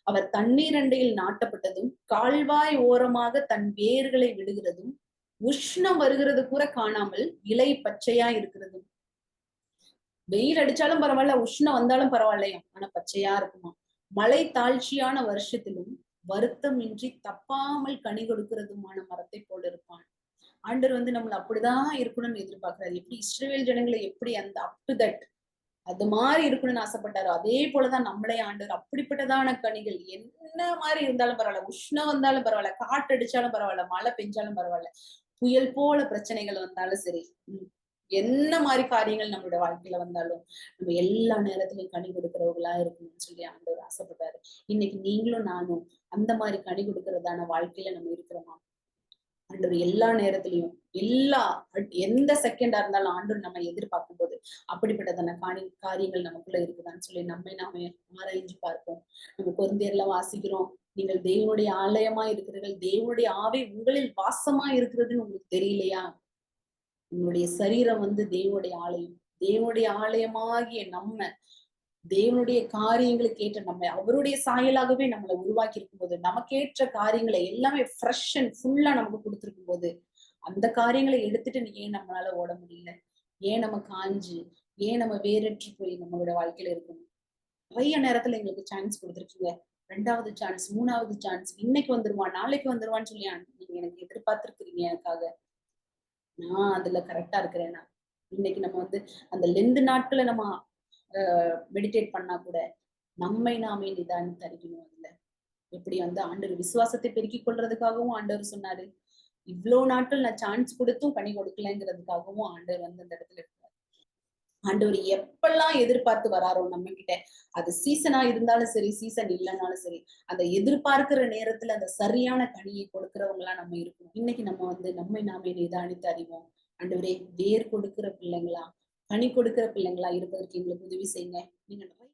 அவர் தண்ணீர் அண்டையில் நாட்டப்பட்டதும் கால்வாய் ஓரமாக தன் வேர்களை விடுகிறதும் உஷ்ணம் வருகிறது கூட காணாமல் இலை பச்சையா இருக்கிறதும். வெயில் அடிச்சாலும் பரவாயில்ல, உஷ்ணம் வந்தாலும் பரவாயில்லையா, ஆனா பச்சையா இருக்குமா. மழை தாழ்ச்சியான வருஷத்திலும் வருத்தமின்றி தப்பாமல் கனி கொடுக்கிறதுமான மரத்தை போல இருப்பான். ஆண்டவர் வந்து நம்மள அப்படிதான் இருக்கணும்னு எதிர்பார்க்கிறாரு. எப்படி இஸ்ரவேல் ஜனங்களை எப்படி அந்த அப் டு தட் அது மாதிரி இருக்கணும்னு ஆசைப்பட்டாரோ, அதே போலதான் நம்மளே ஆண்டவர் அப்படிப்பட்டதான கனிகள் என்ன மாதிரி இருந்தாலும் பரவாயில்ல, உஷ்ணம் வந்தாலும் பரவாயில்ல, காற்று அடிச்சாலும் பரவாயில்ல, மழை பெஞ்சாலும் பரவாயில்ல, புயல் போல பிரச்சனைகள் வந்தாலும் சரி, என்ன மாதிரி காரியங்கள் நம்மளோட வாழ்க்கையில வந்தாலும் நம்ம எல்லா நேரத்திலும் கனி கொடுக்கிறவங்களா இருக்கணும்னு சொல்லி ஆண்டவர் ஆசைப்பட்டாரு. இன்னைக்கு நீங்களும் நானும் அந்த மாதிரி கனி கொடுக்கறதான வாழ்க்கையில நம்ம இருக்கிறோமா? ஆண்டவர் எல்லா நேரத்திலையும் எந்த செகண்டா இருந்தாலும் ஆண்டவர் நம்ம எதிர்பார்க்கும் போது அப்படிப்பட்டதான காரியங்கள் நமக்குள்ள இருக்குதான்னு சொல்லி நாமே ஆராய்ஞ்சு பார்ப்போம். நம்ம கொரிந்தியர்ல வாசிக்கிறோம், நீங்கள் தேவனுடைய ஆலயமா இருக்கிறீர்கள். தேவனுடைய ஆவி உங்களில் வாசமா இருக்கிறதுன்னு உங்களுக்கு தெரியலையா? உங்களுடைய சரீரம் வந்து தேவனுடைய ஆலயம். தேவனுடைய ஆலயமாகிய நம்ம, தேவனுடைய காரியங்களுக்கு ஏற்ற நம்ம அவருடைய சாயலாகவே நம்மளை உருவாக்கி இருக்கும்போது, நமக்கேற்ற காரியங்களை எல்லாமே ஃப்ரெஷ் அண்ட் ஃபுல்லா நமக்கு குடுத்திருக்கும் போது, அந்த காரியங்களை எடுத்துட்டு ஏன் நம்மளால ஓட முடியல? ஏன் நம்ம காஞ்சு, ஏன் நம்ம வேரற்று போய் நம்மளோட வாழ்க்கையில இருக்கணும்? நிறைய நேரத்துல எங்களுக்கு சான்ஸ் குடுத்துருக்கீங்க. 2வது சான்ஸ், 3வது சான்ஸ், இன்னைக்கு வந்துருவான், நாளைக்கு வந்துருவான்னு சொல்லி நீங்க எனக்கு எதிர்பார்த்திருக்கிறீங்க எனக்காக. நான் அதுல கரெக்ட்டா இருக்கிறேனா? இன்னைக்கு நம்ம வந்து அந்த லெந்து நாட்கள நம்ம மெடிடேட் பண்ணா கூட, நம்மை நாமே நிதானித்து அறிக்கணும் அதுல. எப்படி வந்து ஆண்டவர் விசுவாசத்தை பெருக்கிக் கொள்றதுக்காகவும் ஆண்டவர் சொன்னாரு. இவ்ளோ நாட்கள் நான் சான்ஸ் குடுத்தும் கனி கொடுக்கலங்கிறதுக்காகவும் ஆண்டவர் வந்து அந்த இடத்துல இருக்காரு. ஆண்டவர் எப்பல்லாம் எதிர்பார்த்து வராரோ நம்மகிட்ட, அது சீசனா இருந்தாலும் சரி, சீசன் இல்லனாலும் சரி, அந்த எதிர்பார்க்கிற நேரத்துல அந்த சரியான கனியை கொடுக்கிறவங்களா நம்ம இருக்கணும். இன்னைக்கு நம்ம வந்து நம்மை நாமே நிதானித்து அறிவோம். ஆண்டவரே, வேர் கொடுக்கிற பிள்ளைங்களா, கனி கொடுக்கிற பிள்ளைங்களா இருப்பதற்கு எங்களுக்கு உதவி செய்யுங்க. நீங்க நிறைய